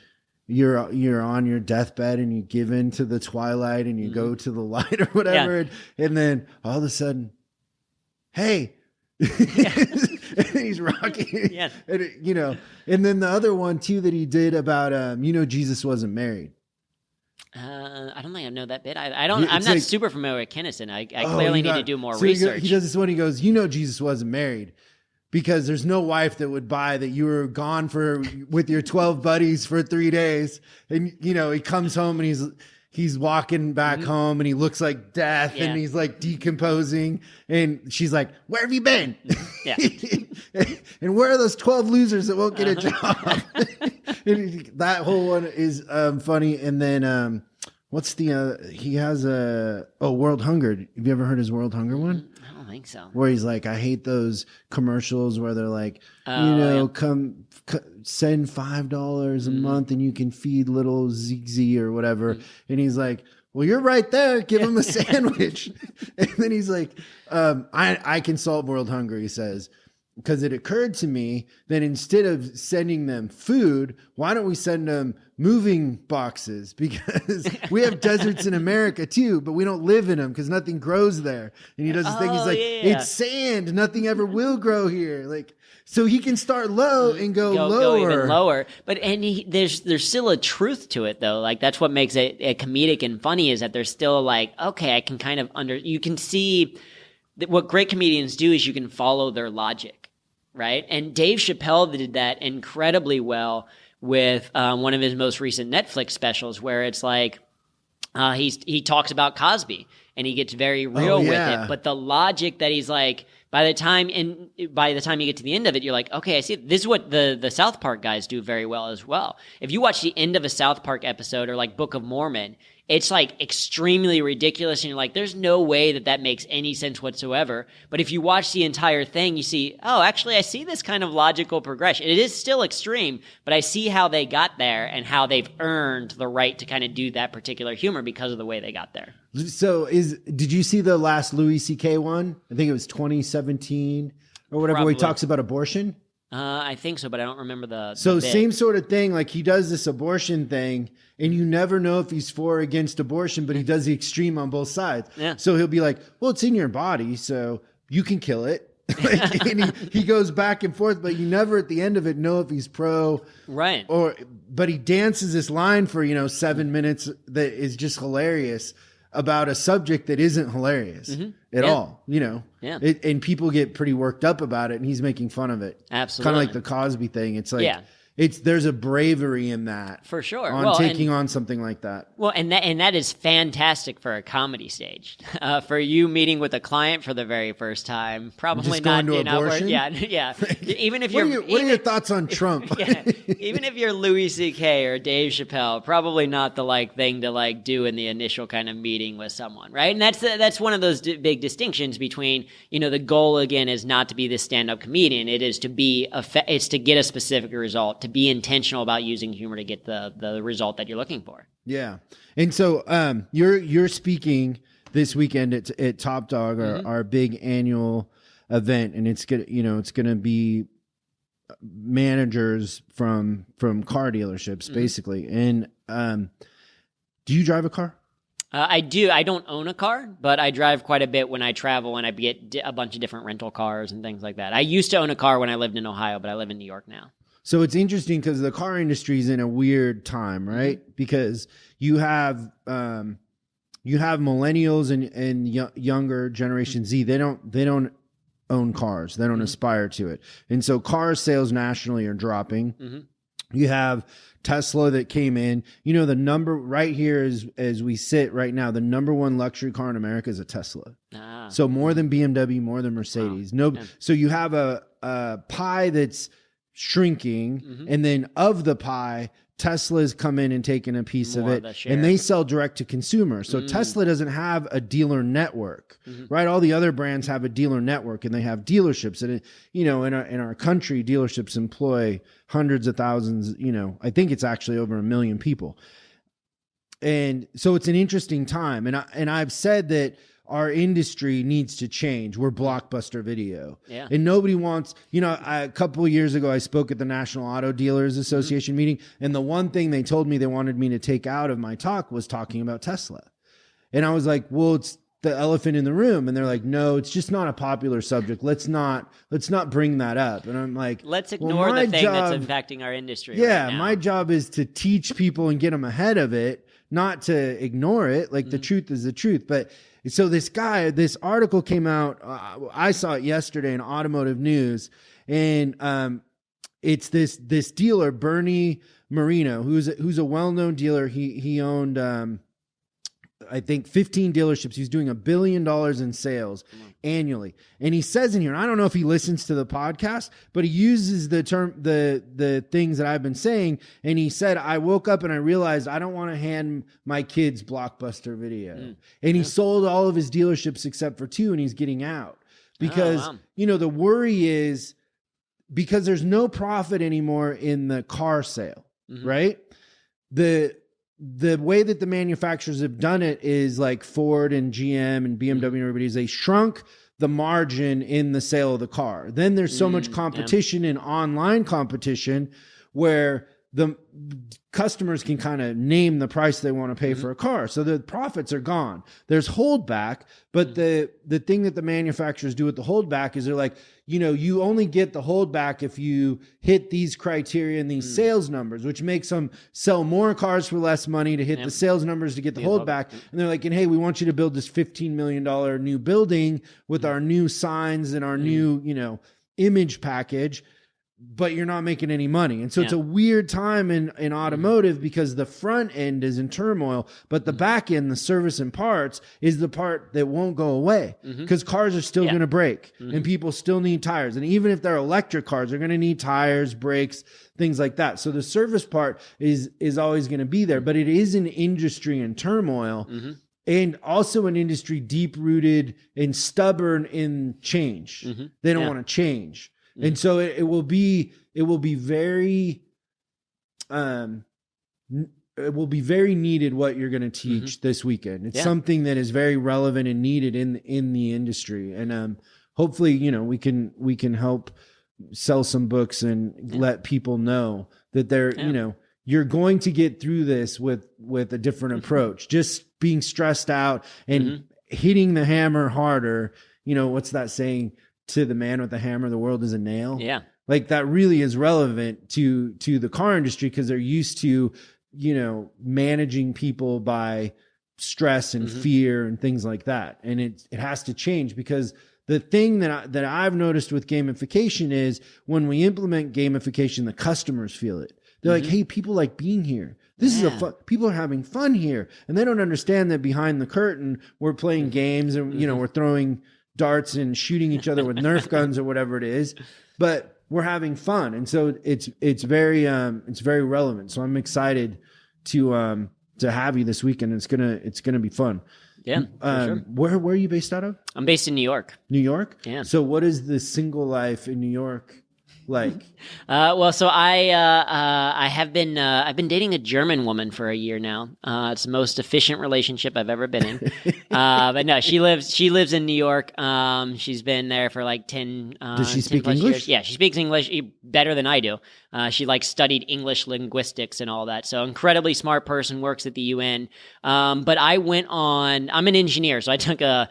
you're on your deathbed and you give in to the twilight and you go to the light or whatever. Yeah. And then all of a sudden, hey, and he's rocking. Yeah. And then the other one too that he did about Jesus wasn't married. I don't think I know that bit. I'm not super familiar with Kinnison. I clearly need to do more research. He does this one. He goes, Jesus wasn't married because there's no wife that would buy that you were gone with your 12 buddies for 3 days. And he comes home and he's walking back home and he looks like death and he's like decomposing. And she's like, where have you been? Yeah. And where are those 12 losers that won't get a job? And that whole one is funny. And then what's he has World Hunger. Have you ever heard his World Hunger one? I don't think so. Where he's like, I hate those commercials where they're like, come send $5 a month and you can feed little Ziggy or whatever. And he's like, well, you're right there. Give him a sandwich. And then he's like, I can solve world hunger, he says, because it occurred to me that instead of sending them food, why don't we send them moving boxes? Because we have deserts in America too, but we don't live in them because nothing grows there. And he does this thing. He's like, it's sand. Nothing ever will grow here. Like, so he can start low and go lower. Go even lower. But there's still a truth to it though. Like that's what makes it comedic and funny is that there's still like, okay, I can kind of you can see that what great comedians do is you can follow their logic, right? And Dave Chappelle did that incredibly well with one of his most recent Netflix specials where it's like he talks about Cosby and he gets very real with it. But the logic that he's like, by the time you get to the end of it, you're like, okay, I see. This is what the South Park guys do very well as well. If you watch the end of a South Park episode or like Book of Mormon, it's like extremely ridiculous. And you're like, there's no way that makes any sense whatsoever. But if you watch the entire thing, you see, oh, actually, I see this kind of logical progression. It is still extreme, but I see how they got there and how they've earned the right to kind of do that particular humor because of the way they got there. So did you see the last Louis C.K. one? I think it was 2017 or whatever, where he talks about abortion. I think so, but I don't remember the So bit. Same sort of thing. Like he does this abortion thing and you never know if he's for or against abortion, but he does the extreme on both sides. Yeah. So he'll be like, well, it's in your body, so you can kill it. And he goes back and forth, but you never at the end of it know if he's pro. Right. But he dances this line for, 7 minutes that is just hilarious about a subject that isn't hilarious at all, Yeah. And people get pretty worked up about it and he's making fun of it. Absolutely. Kind of like the Cosby thing. It's like, there's a bravery in that for sure on taking on something like that. Well, and that is fantastic for a comedy stage. For you meeting with a client for the very first time, probably Just not. going to abortion? Yeah. Even if what are your thoughts on Trump? Yeah, even if you're Louis C.K. or Dave Chappelle, probably not the thing to do in the initial kind of meeting with someone, right? And that's one of those big distinctions between the goal again is not to be this stand-up comedian. It is to it's to get a specific result, to be intentional about using humor to get the result that you're looking for. Yeah. And so you're speaking this weekend at Top Dog, our big annual event, and it's gonna be managers from car dealerships basically. And do you drive a car? I do. I don't own a car, but I drive quite a bit when I travel, and I get a bunch of different rental cars and things like that. I used to own a car when I lived in Ohio, but I live in New York now. So it's interesting because the car industry is in a weird time, right? Because you have millennials and younger Generation Z. They don't own cars. They don't aspire to it, and so car sales nationally are dropping. You have Tesla that came in. The number right here is, as we sit right now, the number one luxury car in America is a Tesla. So more than BMW, more than Mercedes. Wow. So you have a pie that's shrinking, and then of the pie, Tesla's come in and taken a piece of it, and they sell direct to consumer. So Tesla doesn't have a dealer network, right? All the other brands have a dealer network, and they have dealerships. And in our country, dealerships employ hundreds of thousands. I think it's actually over 1 million people. And so it's an interesting time. And I've said that our industry needs to change. We're blockbuster video. Yeah. And nobody wants, a couple of years ago, I spoke at the National Auto Dealers Association meeting. And the one thing they told me they wanted me to take out of my talk was talking about Tesla. And I was like, well, it's the elephant in the room. And they're like, no, it's just not a popular subject. Let's not bring that up. And I'm like, let's ignore the thing that's impacting our industry. Yeah. Right now. My job is to teach people and get them ahead of it, not to ignore it. The truth is the truth. But so this article came out. I saw it yesterday in Automotive News, and it's this dealer, Bernie Marino, who's a well-known dealer. He owned I think 15 dealerships. He's doing $1 billion in sales annually. And he says in here, and I don't know if he listens to the podcast, but he uses the term, the things that I've been saying. And he said, I woke up and I realized I don't want to hand my kids Blockbuster Video. And he sold all of his dealerships except for 2, and he's getting out because, the worry is because there's no profit anymore in the car sale, right? The way that the manufacturers have done it is like Ford and GM and BMW and everybody is they shrunk the margin in the sale of the car. Then there's so much competition and online competition where the customers can kind of name the price they want to pay for a car. So the profits are gone. There's holdback, but the thing that the manufacturers do with the holdback is they're like, you only get the holdback if you hit these criteria and these sales numbers, which makes them sell more cars for less money to hit the sales numbers to get the holdback. And they're like, and hey, we want you to build this $15 million new building with our new signs and our new, image package, but you're not making any money. And so it's a weird time in automotive because the front end is in turmoil, but the back end, the service and parts, is the part that won't go away because cars are still going to break and people still need tires. And even if they're electric cars, they're going to need tires, brakes, things like that. So the service part is always going to be there, but it is an industry in turmoil. And also an industry deep rooted and stubborn in change. They don't want to change. And so it will be very, it will be very needed what you're going to teach this weekend. It's something that is very relevant and needed in the industry. And hopefully, we can help sell some books and let people know that they're, you're going to get through this with a different approach. Just being stressed out and hitting the hammer harder. What's that saying? To the man with the hammer, the world is a nail. Yeah. Like that really is relevant to the car industry because they're used to, managing people by stress and fear and things like that. And it has to change because the thing that I've noticed with gamification is when we implement gamification, the customers feel it. They're like, hey, people like being here. This is people are having fun here. And they don't understand that behind the curtain, we're playing games and, we're throwing darts and shooting each other with Nerf guns or whatever it is. But we're having fun. And so it's very relevant. So I'm excited to have you this weekend. It's gonna be fun. Yeah, for sure. Where are you based out of? I'm based in New York. New York? Yeah. So what is the single life in New York like? So I've been dating a German woman for a year now. It's the most efficient relationship I've ever been in. But no, she lives in New York. She's been there for like 10. Does she 10 speak plus English? Years. Yeah, she speaks English better than I do. She studied English linguistics and all that. So incredibly smart person, works at the UN. But I'm an engineer, so I took an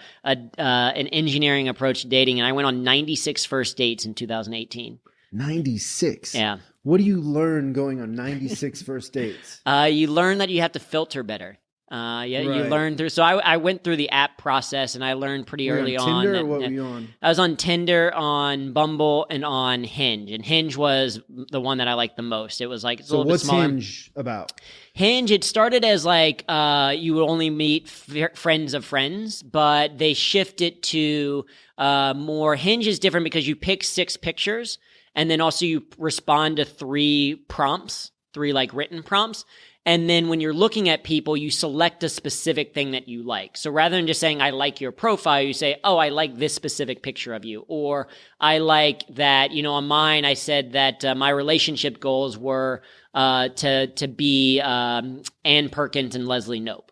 engineering approach to dating, and I went on 96 first dates in 2018. 96. Yeah. What do you learn going on 96 first dates? You learn that you have to filter better. You learn through. So I went through the app process, and I learned pretty early on. Tinder, or what were you on? I was on Tinder, on Bumble, and on Hinge. And Hinge was the one that I liked the most. It was it's a little bit smaller. What's Hinge about? Hinge, it started as you would only meet friends of friends, but they shifted to more. Hinge is different because you pick 6 pictures. And then also you respond to 3 prompts, 3 written prompts. And then when you're looking at people, you select a specific thing that you like. So rather than just saying, I like your profile, you say, oh, I like this specific picture of you. Or I like that, on mine, I said that my relationship goals were to be Ann Perkins and Leslie Knope.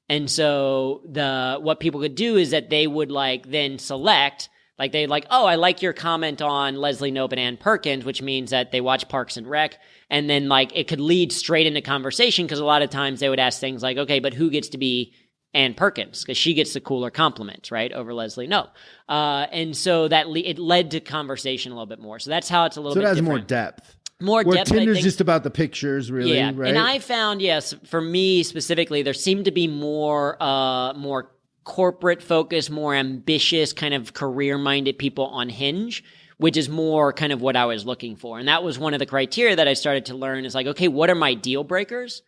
And so what people could do is that they would then select. Oh, I like your comment on Leslie Knope and Ann Perkins, which means that they watch Parks and Rec. And then it could lead straight into conversation because a lot of times they would ask things like, okay, but who gets to be Ann Perkins? Because she gets the cooler compliments, right, over Leslie Knope. And so it led to conversation a little bit more. So that's how it's a little bit different. So it has more depth. More Where depth. Tinder's just about the pictures, really, yeah. right? And I found, yes, for me specifically, there seemed to be more corporate focused, more ambitious, kind of career-minded people on Hinge, which is more kind of what I was looking for. And that was one of the criteria that I started to learn is okay, what are my deal breakers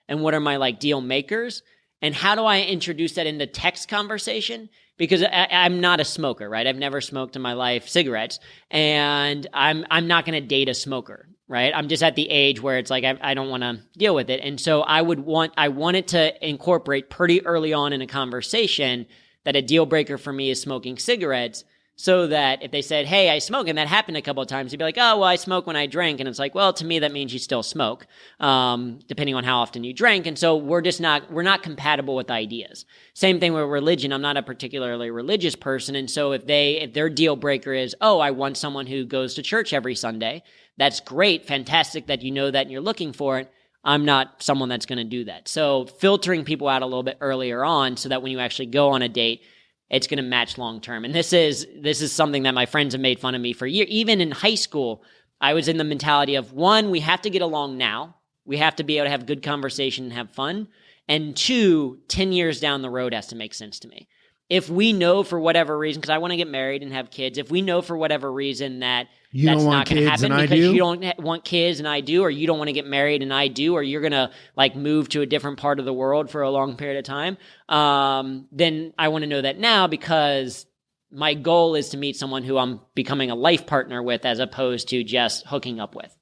and what are my deal makers? And how do I introduce that into text conversation? Because I'm not a smoker, right? I've never smoked in my life cigarettes, and I'm not going to date a smoker, right? I'm just at the age where it's I don't want to deal with it. And so I wanted to incorporate pretty early on in a conversation that a deal breaker for me is smoking cigarettes, so that if they said, hey, I smoke, and that happened a couple of times, you'd be like, oh, well, I smoke when I drink. And it's well, to me, that means you still smoke, depending on how often you drink. And so we're not compatible with ideas. Same thing with religion. I'm not a particularly religious person. And so if their deal breaker is, oh, I want someone who goes to church every Sunday, that's great. Fantastic that you know that and you're looking for it. I'm not someone that's going to do that. So filtering people out a little bit earlier on so that when you actually go on a date, it's going to match long term. And this is something that my friends have made fun of me for years. Even in high school, I was in the mentality of 1, we have to get along now. We have to be able to have good conversation and have fun. And 2, 10 years down the road has to make sense to me. If we know for whatever reason, because I want to get married and have kids, if we know for whatever reason that that's not going to happen because you don't want kids and I do, or you don't want to get married and I do, or you're going to move to a different part of the world for a long period of time, then I want to know that now, because my goal is to meet someone who I'm becoming a life partner with as opposed to just hooking up with.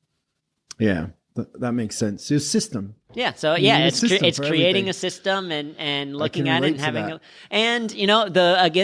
Yeah, that makes sense. It's a system. Yeah, so yeah, it's creating a system and looking at it and having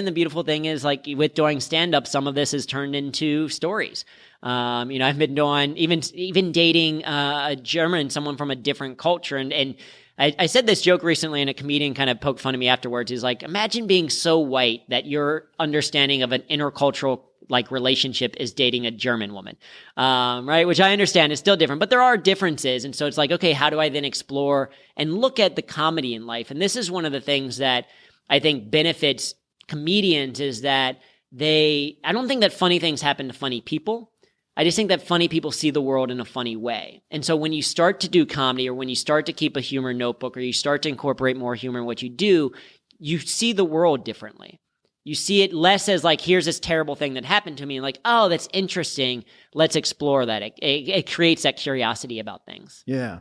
the beautiful thing is with doing stand up, some of this has turned into stories. I've been doing even dating a German, someone from a different culture, and I said this joke recently, and a comedian kind of poked fun of me afterwards. He's imagine being so white that your understanding of an intercultural relationship is dating a German woman, right? Which I understand is still different, but there are differences. And so it's okay, how do I then explore and look at the comedy in life? And this is one of the things that I think benefits comedians is that I don't think that funny things happen to funny people. I just think that funny people see the world in a funny way. And so when you start to do comedy, or when you start to keep a humor notebook, or you start to incorporate more humor in what you do, you see the world differently. You see it less as like, here's this terrible thing that happened to me, and like, oh, that's interesting. Let's explore that. It creates that curiosity about things. Yeah.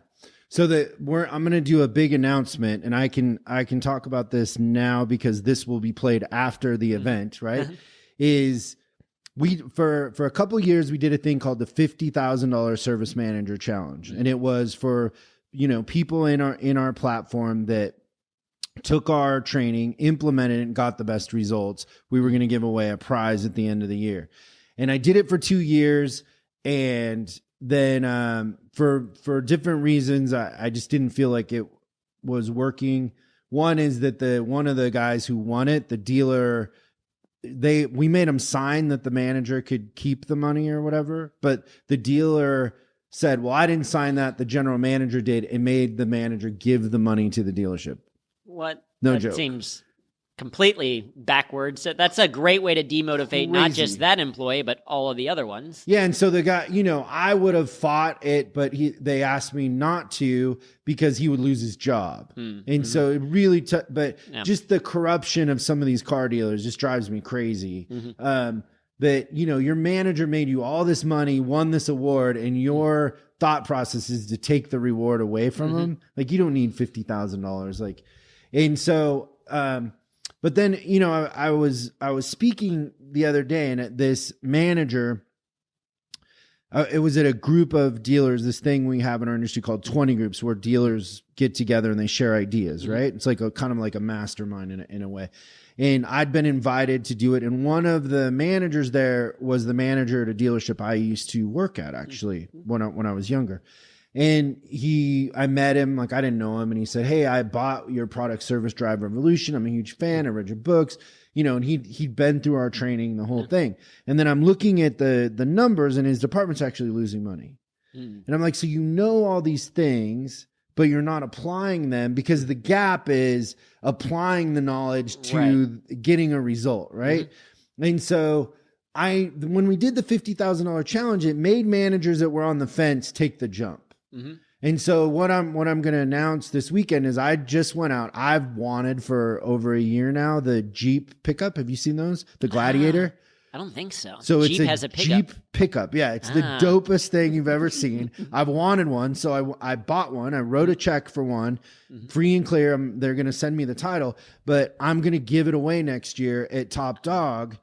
So I'm going to do a big announcement, and I can talk about this now because this will be played after the event, right? Is we for a couple of years we did a thing called the $50,000 Service Manager Challenge, and it was for people in our platform that took our training, implemented it, and got the best results. We were going to give away a prize at the end of the year. And I did it for 2 years. And then for different reasons, I just didn't feel like it was working. One is that one of the guys who won it, the dealer, we made him sign that the manager could keep the money or whatever. But the dealer said, well, I didn't sign that. The general manager did, and made the manager give the money to the dealership. What? No that joke. Seems completely backwards. That's a great way to demotivate not just that employee, but all of the other ones. Yeah, and so the guy, I would have fought it, but they asked me not to because he would lose his job. And so it really, just the corruption of some of these car dealers just drives me crazy. That, your manager made you all this money, won this award, and your thought process is to take the reward away from him. Like, you don't need $50,000. Like, and so, but then, I was speaking the other day, and this manager, it was at a group of dealers, this thing we have in our industry called 20 groups, where dealers get together and they share ideas, right? It's like kind of like a mastermind in a way. And I'd been invited to do it. And one of the managers there was the manager at a dealership I used to work at, actually, when I was younger. And I met him, like I didn't know him. And he said, hey, I bought your product, Service Drive Revolution. I'm a huge fan. I read your books, and he'd been through our training, the whole thing. And then I'm looking at the numbers, and his department's actually losing money. And I'm like, so all these things, but you're not applying them, because the gap is applying the knowledge to getting a result, right? And so when we did the $50,000 challenge, it made managers that were on the fence take the jump. And so what I'm going to announce this weekend is I just went out. I've wanted for over a year now the Jeep pickup. Have you seen those? The Gladiator? I don't think so. So Jeep has a pickup. Jeep pickup. Yeah, it's the dopest thing you've ever seen. I've wanted one, so I bought one. I wrote a check for one, free and clear. They're going to send me the title, but I'm going to give it away next year at Top Dog,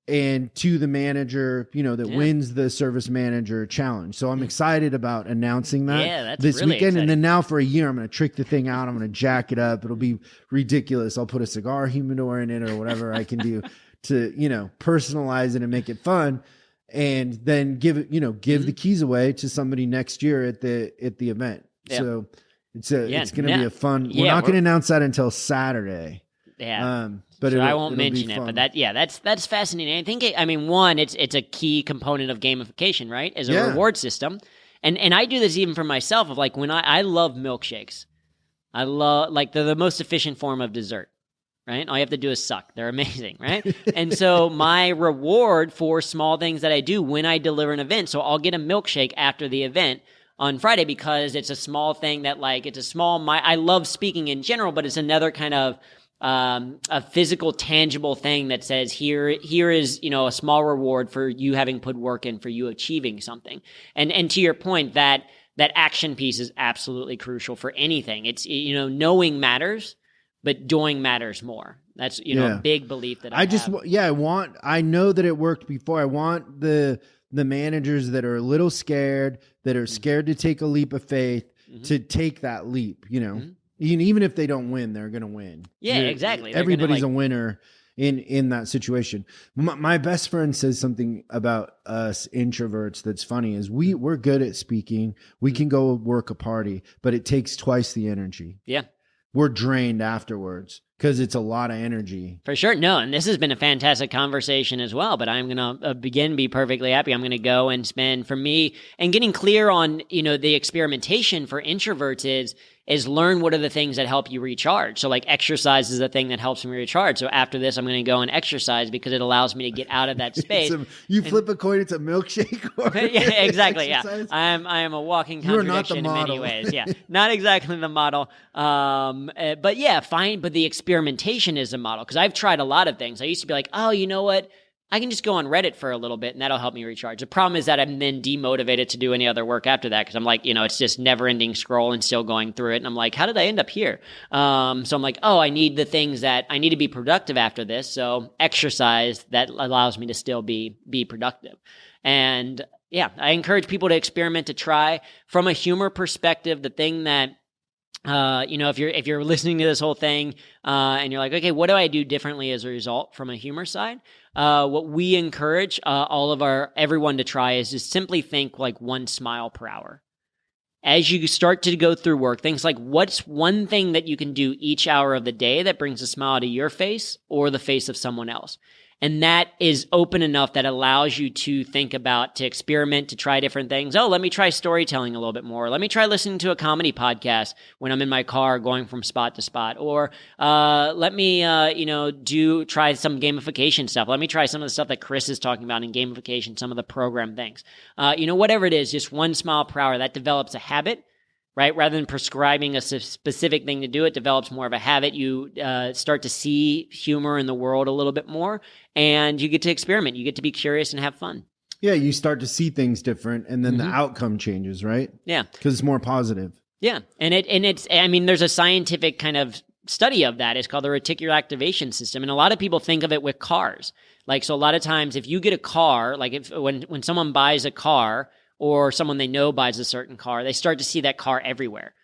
and to the manager, that wins the Service Manager Challenge. So I'm excited about announcing that this really weekend. Exciting. And then now for a year, I'm going to trick the thing out. I'm going to jack it up. It'll be ridiculous. I'll put a cigar humidor in it or whatever I can do to, personalize it and make it fun. And then give the keys away to somebody next year at the event. Yeah. So it's going to be a fun, we're not going to announce that until Saturday. Yeah. But so I won't mention it, but that's fascinating. I think one, it's a key component of gamification, right? As a reward system. And I do this even for myself, of like, when I love milkshakes. I love, like, they're the most efficient form of dessert, right? All you have to do is suck. They're amazing, right? And so my reward for small things that I do when I deliver an event, so I'll get a milkshake after the event on Friday, because it's a small thing that, like, I love speaking in general, but it's another kind of a physical, tangible thing that says, here is, a small reward for you having put work in, for you achieving something. And to your point, that action piece is absolutely crucial for anything. It's, knowing matters, but doing matters more. That's, a big belief that I have. I know that it worked before. I want the managers that are a little scared, that are scared to take a leap of faith, to take that leap, Even if they don't win, they're going to win. Yeah, exactly. Everybody's a winner in that situation. My best friend says something about us introverts that's funny, is we're good at speaking. We can go work a party, but it takes twice the energy. Yeah. We're drained afterwards because it's a lot of energy. For sure. No, and this has been a fantastic conversation as well, but I'm going to be perfectly happy. I'm going to go and spend, for me, and getting clear on, the experimentation for introverts is learn what are the things that help you recharge. So like exercise is the thing that helps me recharge. So after this, I'm going to go and exercise because it allows me to get out of that space. You flip a coin, it's a milkshake. Or yeah, exactly. exercise? Yeah, I am a walking contradiction in many ways. Yeah, not exactly the model. But yeah, fine. But the experimentation is a model because I've tried a lot of things. I used to be like, oh, you know what? I can just go on Reddit for a little bit and that'll help me recharge. The problem is that I'm then demotivated to do any other work after that because I'm like, it's just never ending scroll and still going through it. And I'm like, how did I end up here? So I'm like, oh, I need the things that I need to be productive after this. So exercise that allows me to still be productive. And yeah, I encourage people to experiment, to try. From a humor perspective, the thing that if you're listening to this whole thing and you're like, okay, what do I do differently as a result from a humor side? What we encourage everyone to try is just simply think like 1 smile per hour. As you start to go through work, things like what's one thing that you can do each hour of the day that brings a smile to your face or the face of someone else. And that is open enough that allows you to think about, to experiment, to try different things. Oh, let me try storytelling a little bit more. Let me try listening to a comedy podcast when I'm in my car going from spot to spot. Or let me, try some gamification stuff. Let me try some of the stuff that Chris is talking about in gamification, some of the program things. Whatever it is, just 1 smile per hour, that develops a habit. Right? Rather than prescribing a specific thing to do, it develops more of a habit. You start to see humor in the world a little bit more, and you get to experiment. You get to be curious and have fun. Yeah, you start to see things different, and then the outcome changes, right? Yeah. Because it's more positive. Yeah. There's a scientific kind of study of that. It's called the reticular activation system, and a lot of people think of it with cars. So a lot of times if you get a car, when someone buys a car, or someone they know buys a certain car, they start to see that car everywhere.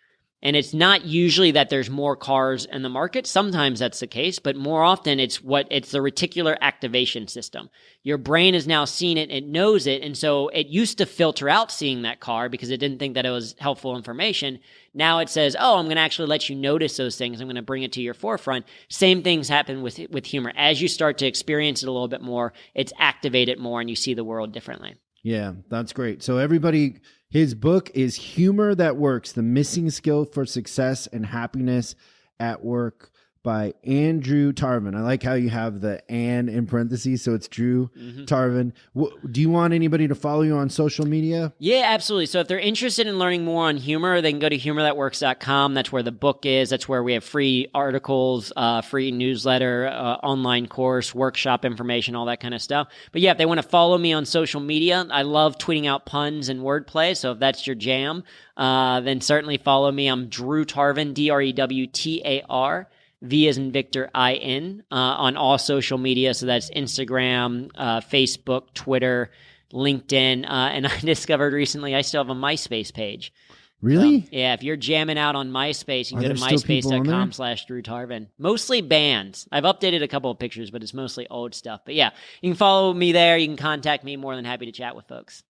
And it's not usually that there's more cars in the market. Sometimes that's the case, but more often it's the reticular activation system. Your brain has now seen it, it knows it, and so it used to filter out seeing that car because it didn't think that it was helpful information. Now it says, oh, I'm going to actually let you notice those things. I'm going to bring it to your forefront. Same things happen with humor. As you start to experience it a little bit more, it's activated more and you see the world differently. Yeah, that's great. So everybody, his book is Humor That Works, The Missing Skill for Success and Happiness at Work by Andrew Tarvin. I like how you have the "and" in parentheses, so it's Drew Tarvin. Do you want anybody to follow you on social media? Yeah, absolutely. So if they're interested in learning more on humor, they can go to humorthatworks.com. That's where the book is. That's where we have free articles, free newsletter, online course, workshop information, all that kind of stuff. But yeah, if they want to follow me on social media, I love tweeting out puns and wordplay. So if that's your jam, then certainly follow me. I'm Drew Tarvin, DREWTAR. V as in Victor, I-N, on all social media. So that's Instagram, Facebook, Twitter, LinkedIn. And I discovered recently I still have a MySpace page. Really? So, yeah, if you're jamming out on MySpace, you can go to myspace.com/Drew Tarvin. Mostly bands. I've updated a couple of pictures, but it's mostly old stuff. But yeah, you can follow me there. You can contact me. More than happy to chat with folks.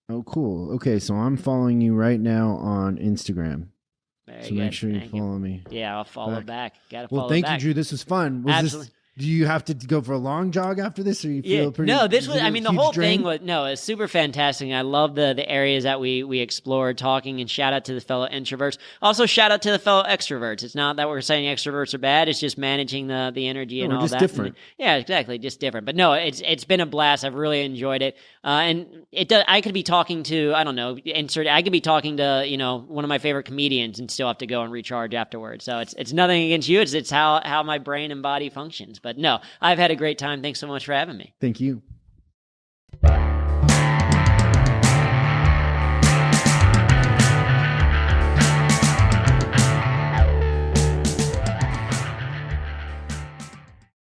Oh, cool. Okay, so I'm following you right now on Instagram. Very so good. Make sure you follow me. Yeah, I'll follow back. Gotta follow Well, thank back. you, Drew. This was fun. Absolutely. Do you have to go for a long jog after this, or you feel pretty? No, this was. I mean, the whole drain? thing was it's super fantastic. I love the areas that we explored, talking, and shout out to the fellow introverts. Also, shout out to the fellow extroverts. It's not that we're saying extroverts are bad. It's just managing the energy and all just that. Different. Yeah, exactly, just different. But no, it's been a blast. I've really enjoyed it. And it does. I could be talking to I could be talking to one of my favorite comedians and still have to go and recharge afterwards. So it's nothing against you. It's how my brain and body functions. But no, I've had a great time. Thanks so much for having me. Thank you.